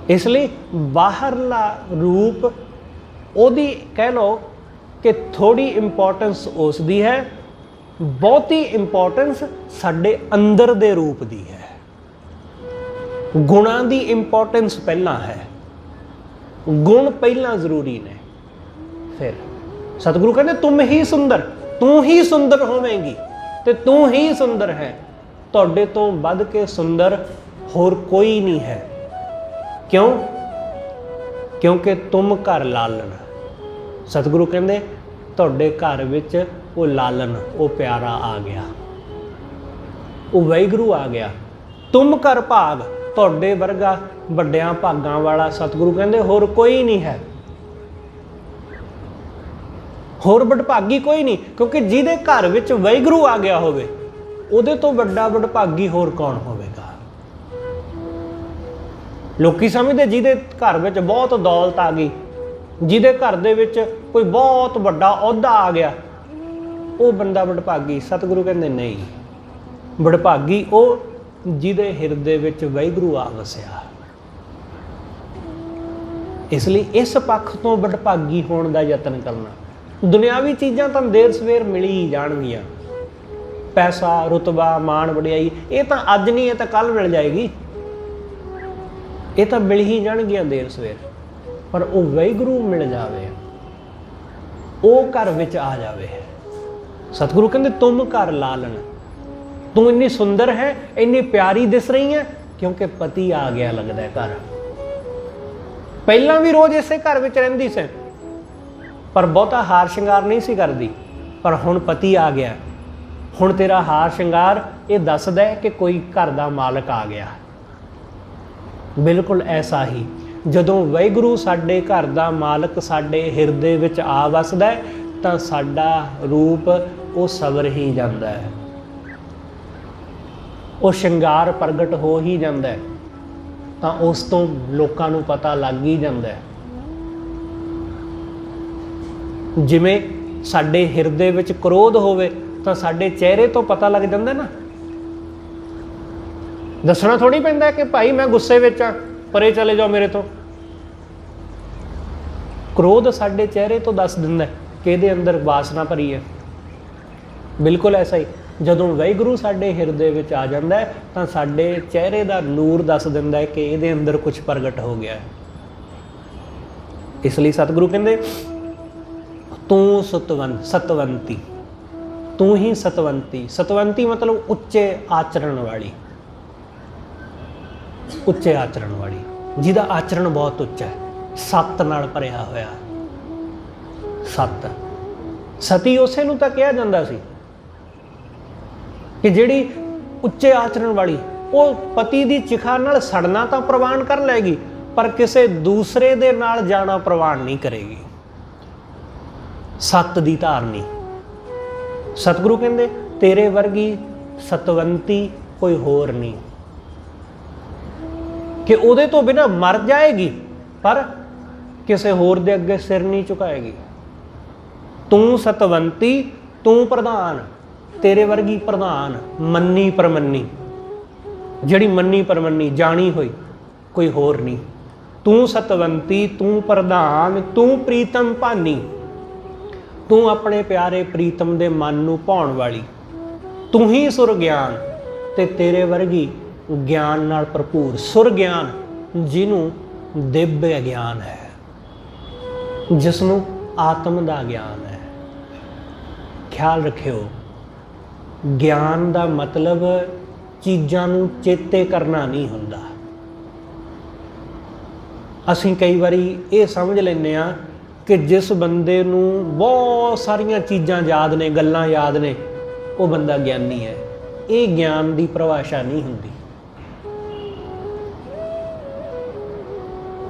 ਇਸ ਲਈ ਬਾਹਰਲਾ ਰੂਪ ਉਹਦੀ ਕਹਿ ਲਓ ਕਿ ਥੋੜੀ ਇੰਪੋਰਟੈਂਸ ਉਸ ਦੀ ਹੈ, ਬਹੁਤੀ ਇੰਪੋਰਟੈਂਸ ਸਾਡੇ ਅੰਦਰ ਦੇ ਰੂਪ ਦੀ ਹੈ। ਗੁਣਾਂ ਦੀ ਇੰਪੋਰਟੈਂਸ ਪਹਿਲਾਂ ਹੈ, ਗੁਣ ਪਹਿਲਾਂ ਜ਼ਰੂਰੀ ਨੇ। ਫਿਰ ਸਤਿਗੁਰੂ ਕਹਿੰਦੇ ਤੁਮ ਹੀ ਸੁੰਦਰ, ਤੂੰ ਹੀ ਸੁੰਦਰ ਹੋਵੇਂਗੀ ਤੇ ਤੂੰ ਹੀ ਸੁੰਦਰ ਹੈ। ਤੁਹਾਡੇ ਤੋਂ ਵੱਧ ਕੇ ਸੁੰਦਰ ਹੋਰ ਕੋਈ ਨਹੀਂ ਹੈ। ਕਿਉਂ? ਕਿਉਂਕਿ ਤੁਮ ਘਰ ਲਾਲਨ। ਸਤਿਗੁਰੂ ਕਹਿੰਦੇ ਤੁਹਾਡੇ ਘਰ ਵਿੱਚ ਉਹ ਲਾਲਨ, ਉਹ ਪਿਆਰਾ ਆ ਗਿਆ, ਉਹ ਵਾਹਿਗੁਰੂ ਆ ਗਿਆ। ਤੁਮ ਘਰ ਭਾਗ, ਤੁਹਾਡੇ ਵਰਗਾ ਵੱਡਿਆਂ ਭਾਗਾਂ ਵਾਲਾ ਸਤਿਗੁਰੂ ਕਹਿੰਦੇ ਹੋਰ ਕੋਈ ਨਹੀਂ ਹੈ, ਹੋਰ ਵਡਭਾਗੀ ਕੋਈ ਨਹੀਂ। ਕਿਉਂਕਿ ਜਿਹਦੇ ਘਰ ਵਿੱਚ ਵਾਹਿਗੁਰੂ ਆ ਗਿਆ ਹੋਵੇ ਉਹਦੇ ਤੋਂ ਵੱਡਾ ਵਡਭਾਗੀ ਹੋਰ ਕੌਣ ਹੋਵੇਗਾ। ਲੋਕੀ ਸਮਝਦੇ ਜਿਹਦੇ ਘਰ ਵਿੱਚ ਬਹੁਤ ਦੌਲਤ ਆ ਗਈ, ਜਿਹਦੇ ਘਰ ਦੇ ਵਿੱਚ ਕੋਈ ਬਹੁਤ ਵੱਡਾ ਅਹੁਦਾ ਆ ਗਿਆ, ਉਹ ਬੰਦਾ ਵਡਭਾਗੀ। ਸਤਿਗੁਰੂ ਕਹਿੰਦੇ ਨਹੀਂ, ਵਡਭਾਗੀ ਉਹ ਜਿਹਦੇ ਹਿਰਦੇ ਵਿੱਚ ਵਾਹਿਗੁਰੂ ਆ ਵਸਿਆ। ਇਸ ਲਈ ਇਸ ਪੱਖ ਤੋਂ ਵਡਭਾਗੀ ਹੋਣ ਦਾ ਯਤਨ ਕਰਨਾ। ਦੁਨਿਆਵੀ ਚੀਜ਼ਾਂ ਤਾਂ ਦੇਰ ਸਵੇਰ ਮਿਲ ਹੀ ਜਾਣਗੀਆਂ, ਪੈਸਾ, ਰੁਤਬਾ, ਮਾਣ, ਵਡਿਆਈ, ਇਹ ਤਾਂ ਅੱਜ ਨਹੀਂ, ਇਹ ਤਾਂ ਕੱਲ ਮਿਲ ਜਾਏਗੀ, ਇਹ ਤਾਂ ਮਿਲ ਹੀ ਜਾਣਗੀਆਂ ਦੇਰ ਸਵੇਰ। ਪਰ ਉਹ ਵਾਹਿਗੁਰੂ ਮਿਲ ਜਾਵੇ, ਉਹ ਘਰ ਵਿੱਚ ਆ ਜਾਵੇ। ਸਤਿਗੁਰੂ ਕਹਿੰਦੇ ਤੁਮ ਘਰ ਲਾਲਨ, ਤੂੰ ਇੰਨੀ ਸੁੰਦਰ ਹੈ, ਇੰਨੀ ਪਿਆਰੀ ਦਿਸ ਰਹੀ ਹੈ, ਕਿਉਂਕਿ ਪਤੀ ਆ ਗਿਆ ਲੱਗਦਾ ਹੈ ਘਰ। ਪਹਿਲਾਂ ਵੀ ਰੋਜ਼ ਇਸੇ ਘਰ ਵਿੱਚ ਰਹਿੰਦੀ ਸੀ, ਪਰ ਬਹੁਤਾ ਹਾਰ ਸ਼ਿੰਗਾਰ ਨਹੀਂ ਸੀ ਕਰਦੀ, ਪਰ ਹੁਣ ਪਤੀ ਆ ਗਿਆ। ਹੁਣ ਤੇਰਾ ਹਾਰ ਸ਼ਿੰਗਾਰ ਇਹ ਦੱਸਦਾ ਹੈ ਕਿ ਕੋਈ ਘਰ ਦਾ ਮਾਲਕ ਆ ਗਿਆ। ਬਿਲਕੁਲ ਐਸਾ ਹੀ ਜਦੋਂ ਵਾਹਿਗੁਰੂ ਸਾਡੇ ਘਰ ਦਾ ਮਾਲਕ ਸਾਡੇ ਹਿਰਦੇ ਵਿੱਚ ਆ ਵਸਦਾ ਹੈ ਤਾਂ ਸਾਡਾ ਰੂਪ ਉਹ ਸਵਰ ਹੀ ਜਾਂਦਾ ਹੈ, ਉਹ ਸ਼ਿੰਗਾਰ ਪ੍ਰਗਟ ਹੋ ਹੀ ਜਾਂਦਾ ਹੈ, ਤਾਂ ਉਸ ਤੋਂ ਲੋਕਾਂ ਨੂੰ ਪਤਾ ਲੱਗ ਹੀ ਜਾਂਦਾ ਹੈ। ਜਿਵੇਂ ਸਾਡੇ ਹਿਰਦੇ ਵਿੱਚ ਕ੍ਰੋਧ ਹੋਵੇ ਤਾਂ ਸਾਡੇ ਚਿਹਰੇ ਤੋਂ ਪਤਾ ਲੱਗ ਜਾਂਦਾ ਨਾ। ਦੱਸਣਾ ਥੋੜੀ ਪੈਂਦਾ ਕਿ ਭਾਈ ਮੈਂ ਗੁੱਸੇ ਵਿੱਚ ਆ, ਪਰੇ ਚਲੇ ਜਾਓ ਮੇਰੇ ਤੋਂ। ਕ੍ਰੋਧ ਸਾਡੇ ਚਿਹਰੇ ਤੋਂ ਦੱਸ ਦਿੰਦਾ ਕਿ ਇਹਦੇ ਅੰਦਰ ਵਾਸਨਾ ਭਰੀ ਹੈ। ਬਿਲਕੁਲ ਐਸਾ ਹੀ ਜਦੋਂ ਵਾਹਿਗੁਰੂ ਸਾਡੇ ਹਿਰਦੇ ਵਿੱਚ ਆ ਜਾਂਦਾ ਹੈ ਤਾਂ ਸਾਡੇ ਚਿਹਰੇ ਦਾ ਨੂਰ ਦੱਸ ਦਿੰਦਾ ਹੈ ਕਿ ਇਹਦੇ ਅੰਦਰ ਕੁਝ ਪ੍ਰਗਟ ਹੋ ਗਿਆ ਹੈ। ਇਸ ਲਈ ਸਤਿਗੁਰੂ ਕਹਿੰਦੇ ਤੂੰ ਸਤਵੰਤੀ, ਤੂੰ ਹੀ ਸਤਵੰਤੀ। ਸਤਵੰਤੀ ਮਤਲਬ ਉੱਚੇ ਆਚਰਣ ਵਾਲੀ, ਉੱਚੇ ਆਚਰਣ ਵਾਲੀ, ਜਿਹਦਾ ਆਚਰਣ ਬਹੁਤ ਉੱਚਾ ਹੈ, ਸੱਤ ਨਾਲ ਭਰਿਆ ਹੋਇਆ। ਸੱਤ, ਸਤੀ ਉਸੇ ਨੂੰ ਤਾਂ ਕਿਹਾ ਜਾਂਦਾ ਸੀ ਕਿ ਜਿਹੜੀ ਉੱਚੇ ਆਚਰਣ ਵਾਲੀ, ਉਹ ਪਤੀ ਦੀ ਚਿਖਾ ਨਾਲ ਸੜਨਾ ਤਾਂ ਪ੍ਰਵਾਨ ਕਰ ਲਏਗੀ, ਪਰ ਕਿਸੇ ਦੂਸਰੇ ਦੇ ਨਾਲ ਜਾਣਾ ਪ੍ਰਵਾਨ ਨਹੀਂ ਕਰੇਗੀ। ਸੱਤ ਦੀ ਧਾਰਨੀ। ਸਤਿਗੁਰੂ ਕਹਿੰਦੇ ਤੇਰੇ ਵਰਗੀ ਸਤਵੰਤੀ ਕੋਈ ਹੋਰ ਨਹੀਂ, ਕਿ ਉਹਦੇ ਤੋਂ ਬਿਨਾਂ ਮਰ ਜਾਏਗੀ ਪਰ ਕਿਸੇ ਹੋਰ ਦੇ ਅੱਗੇ ਸਿਰ ਨਹੀਂ ਝੁਕਾਏਗੀ। ਤੂੰ ਸਤਵੰਤੀ, ਤੂੰ ਪ੍ਰਧਾਨ, ਤੇਰੇ ਵਰਗੀ ਪ੍ਰਧਾਨ, ਮੰਨੀ ਪਰਮੰਨੀ, ਜਿਹੜੀ ਮੰਨੀ ਪਰਮੰਨੀ ਜਾਣੀ ਹੋਈ ਕੋਈ ਹੋਰ ਨਹੀਂ। ਤੂੰ ਸਤਵੰਤੀ, ਤੂੰ ਪ੍ਰਧਾਨ, ਤੂੰ ਪ੍ਰੀਤਮ ਭਾਨੀ, ਤੂੰ ਆਪਣੇ ਪਿਆਰੇ ਪ੍ਰੀਤਮ ਦੇ ਮਨ ਨੂੰ ਭਾਉਣ ਵਾਲੀ, ਤੂੰ ਹੀ ਸੁਰ ਗਿਆਨ, ਤੇ ਤੇਰੇ ਵਰਗੀ ਗਿਆਨ ਨਾਲ ਭਰਪੂਰ। ਸੁਰ ਗਿਆਨ ਜਿਹਨੂੰ ਦਿਵਯ ਗਿਆਨ ਹੈ, ਜਿਸ ਨੂੰ ਆਤਮ ਦਾ ਗਿਆਨ ਹੈ। ਖਿਆਲ ਰੱਖਿਓ, ਗਿਆਨ ਦਾ ਮਤਲਬ ਚੀਜ਼ਾਂ ਨੂੰ ਚੇਤੇ ਕਰਨਾ ਨਹੀਂ ਹੁੰਦਾ। ਅਸੀਂ ਕਈ ਵਾਰੀ ਇਹ ਸਮਝ ਲੈਂਦੇ ਹਾਂ ਕਿ ਜਿਸ ਬੰਦੇ ਨੂੰ ਬਹੁਤ ਸਾਰੀਆਂ ਚੀਜ਼ਾਂ ਯਾਦ ਨੇ, ਗੱਲਾਂ ਯਾਦ ਨੇ, ਉਹ ਬੰਦਾ ਗਿਆਨੀ ਹੈ। ਇਹ ਗਿਆਨ ਦੀ ਪਰਿਭਾਸ਼ਾ ਨਹੀਂ ਹੁੰਦੀ।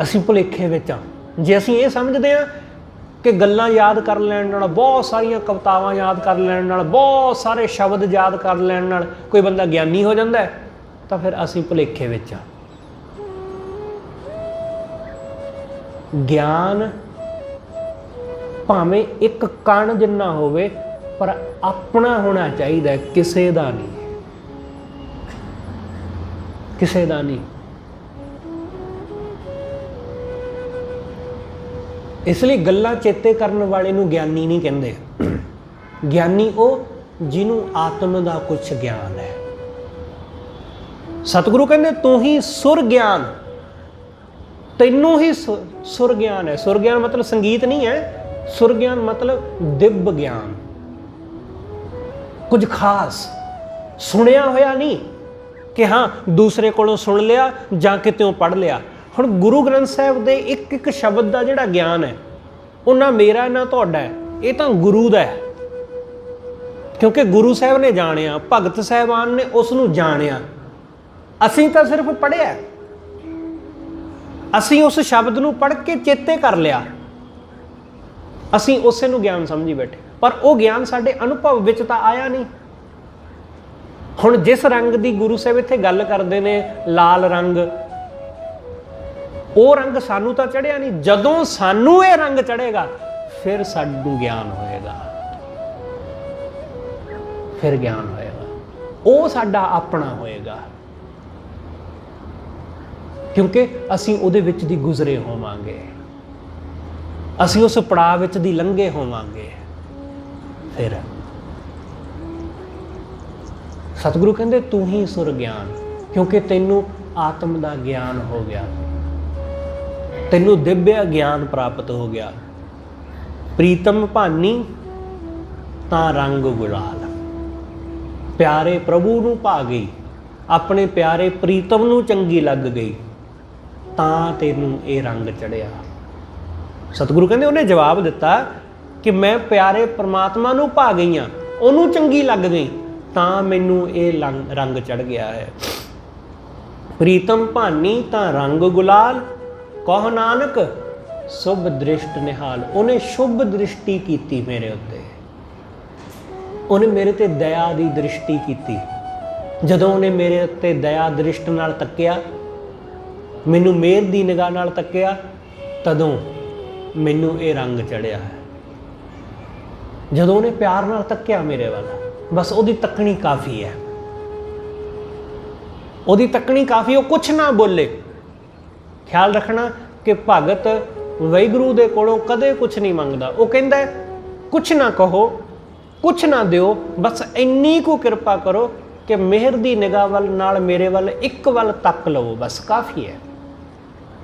ਅਸੀਂ ਭੁਲੇਖੇ ਵਿੱਚ ਹਾਂ ਜੇ ਅਸੀਂ ਇਹ ਸਮਝਦੇ ਹਾਂ ਕਿ ਗੱਲਾਂ ਯਾਦ ਕਰ ਲੈਣ ਨਾਲ, ਬਹੁਤ ਸਾਰੀਆਂ ਕਵਿਤਾਵਾਂ ਯਾਦ ਕਰ ਲੈਣ ਨਾਲ, ਬਹੁਤ ਸਾਰੇ ਸ਼ਬਦ ਯਾਦ ਕਰ ਲੈਣ ਨਾਲ ਕੋਈ ਬੰਦਾ ਗਿਆਨੀ ਹੋ ਜਾਂਦਾ ਹੈ, ਤਾਂ ਫਿਰ ਅਸੀਂ ਭੁਲੇਖੇ ਵਿੱਚ ਹਾਂ। ਗਿਆਨ ਭਾਵੇਂ ਇੱਕ ਕਣ ਜਿੰਨਾ ਹੋਵੇ, ਪਰ ਆਪਣਾ ਹੋਣਾ ਚਾਹੀਦਾ, ਕਿਸੇ ਦਾ ਨਹੀਂ, ਕਿਸੇ ਦਾ ਨਹੀਂ। ਇਸ ਲਈ ਗੱਲਾਂ ਚੇਤੇ ਕਰਨ ਵਾਲੇ ਨੂੰ ਗਿਆਨੀ ਨਹੀਂ ਕਹਿੰਦੇ। ਗਿਆਨੀ ਉਹ ਜਿਹਨੂੰ ਆਤਮ ਦਾ ਕੁਝ ਗਿਆਨ ਹੈ। ਸਤਿਗੁਰੂ ਕਹਿੰਦੇ ਤੂੰ ਹੀ ਸੁਰ ਗਿਆਨ, ਤੈਨੂੰ ਹੀ ਸੁਰ ਗਿਆਨ ਹੈ। ਸੁਰ ਗਿਆਨ ਮਤਲਬ ਸੰਗੀਤ ਨਹੀਂ ਹੈ, ਸੁਰ ਗਿਆਨ ਮਤਲਬ ਦਿਵਯ ਗਿਆਨ, ਕੁਝ ਖਾਸ ਸੁਣਿਆ ਹੋਇਆ ਨਹੀਂ, कि हाँ दूसरे कोलों सुन लिया जां कितों पढ़ लिया। हुण गुरु ग्रंथ साहिब दे एक एक शब्द का जिहड़ा ज्ञान है वो ना मेरा ना तुहाडा है, ये तो गुरु दा है। क्योंकि गुरु साहब ने जानिया, भगत साहिबान ने उसनूं जानिया, असीं तां सिर्फ पढ़िया, असीं उस शब्द नूं पढ़ के चेते कर लिया, असीं उसे नूं ज्ञान समझी बैठे, पर वो ज्ञान साडे अनुभव विच तां आया नहीं। हुण जिस रंग की गुरु साहब इत्थे गल करदे ने, लाल रंग, वो रंग सानू तां चढ़िया नहीं। जदों सानू ये रंग चढ़ेगा फिर सानू ज्ञान होएगा, फिर ज्ञान होएगा, वो साडा अपना होएगा, क्योंकि असीं उहदे विच दी गुजरे होवांगे, असीं उस पड़ाव विच दी लंघे होवांगे। फिर सतगुरु कहंदे तू ही सुर ज्ञान, क्योंकि तैनू आत्म दा ज्ञान हो गया, तैनू दिव्य ज्ञान प्राप्त हो गया। प्रीतम भानी तां रंग गुलाल, प्यारे प्रभु नूं भा गई, अपने प्यारे प्रीतम नूं चंगी लग गई, तां तैनू ये रंग चढ़िया। सतगुरु कहंदे उन्हें जवाब दिता कि मैं प्यारे परमात्मा नूं भा गई हाँ, उहनूं चंगी लग गई, तां मैनू ये रंग चढ़ गया है। प्रीतम भानी तां रंग गुलाल, कहो नानक शुभ दृष्ट निहाल। उन्हें शुभ दृष्टि की मेरे उत्ते, उन्हें मेरे ते दया की दृष्टि की। जदों उन्हें मेरे उत्ते दया दृष्ट नाल तक्या, मैनू मेहर की निगाह नाल तक्या, तदों मैनू ये रंग चढ़िया है। जदों उन्हें प्यार नाल तक्या मेरे वाला, बस उहदी तकनी काफ़ी है, उहदी तकनी काफ़ी, वो कुछ ना बोले। ख्याल रखना कि भगत वाहिगुरू दे कोलों कदे कुछ नहीं मंगदा, वो कहंदा कुछ ना कहो, कुछ ना दिओ, बस इन्नी को कृपा करो कि मेहर दी निगाह वल नाल मेरे वल एक वल तक लवो, बस काफ़ी है।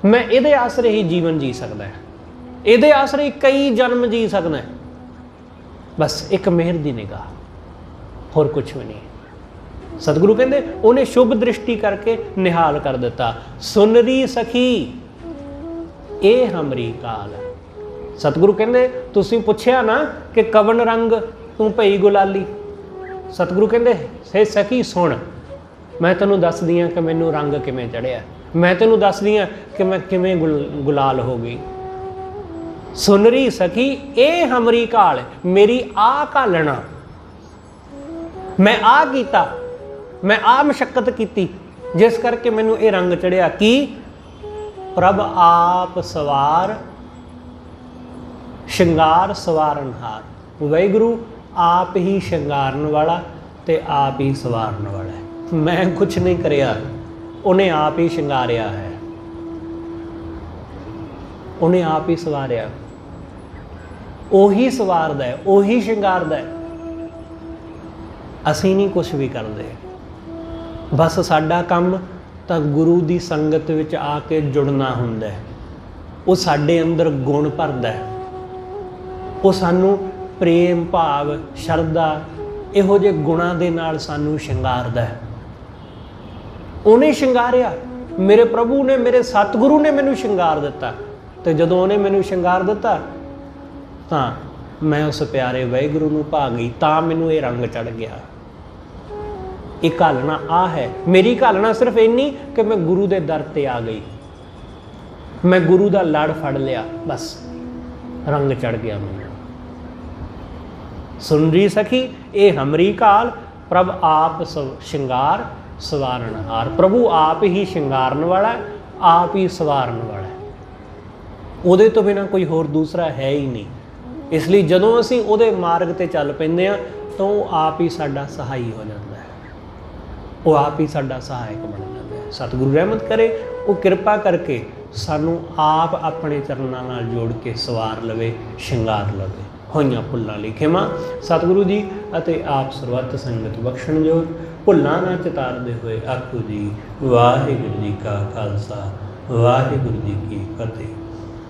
मैं इहदे आसरे ही जीवन जी सकदा है, इहदे आसरे कई जन्म जी सकदा है, बस एक मेहर दी निगाह, होर कुछ भी नहीं। सतगुरु कहंदे उन्हें शुभ दृष्टि करके निहाल कर दिता। सुनरी सखी ए हमरी काल। सतगुरु कहंदे तुसीं पुछया ना कि कवन रंग तू भई गुलाली, सतगुरु कहंदे हे सखी सुन, मैं तैनूं दसदी हां कि मैनूं रंग किवें चढ़िया, मैं तैनूं दसदी हां कि मैं किवें गुलाल हो गई। सुनरी सखी ए हमरी काल, मेरी आ घालना, मैं आ कीता, मैं आ मशक्कत की, जिस करके मैनू ये रंग चढ़िया। कि प्रभ आप सवार श्रृंगार सवारनहार, वाहिगुरू आप ही श्रृंगारन वाला ते आप ही सवारन वाला है। मैं कुछ नहीं करिया, उन्हें आप ही श्रृंगारिया है, उन्हें आप ही सवारिया, ओही सवारदा है, ओही श्रृंगारदा है। असीं नहीं कुछ भी करते, बस साडा काम तां गुरु की संगत विच आके जुड़ना हुंदा है। वो साडे अंदर गुण भरदा है, वो सानू प्रेम भाव शरधा इहो जे गुणां दे नाल सानू शंगारदा है। उन्हें शंगारिया, मेरे प्रभु ने, मेरे सतगुरु ने मैनू शंगार दिता, तो जदों उन्हें मैनू शंगार दिता तां मैं उस प्यारे वाहिगुरू नूं भा गई, तां मैनू ये रंग चढ़ गया। एक घालना आ है, मेरी घालना सिर्फ इन्नी कि मैं गुरु के दर ते आ गई, मैं गुरु का लड़ फड़ लिया, बस रंग चढ़ गया मैनू। सुनरी सखी ए हमरी काल, प्रभ आप श्रृंगार सवारनहार। प्रभु आप ही श्रृंगारन वाला है, आप ही सवारन वाला है, उहदे तो बिना कोई होर दूसरा है ही नहीं। इसलिए जदों असीं उहदे मार्ग ते चल पैंदे आ तो आप ही साडा सहाई हो जाता है, वो आप ही साडा सहायक बन जाता है। सतगुरु रहमत करे, वो कृपा करके सानू आप अपने चरनां नाल जोड़ के सवार लवे, श्रृंगार लवे। होइयां भुल्लां लई खिमा। सतगुरु जी अते आप सरबत संगत बख्शण जोग, भुल्लां ना चितारदे होए आखो जी वाहिगुरू जी का खालसा वाहिगुरू जी की फतेह।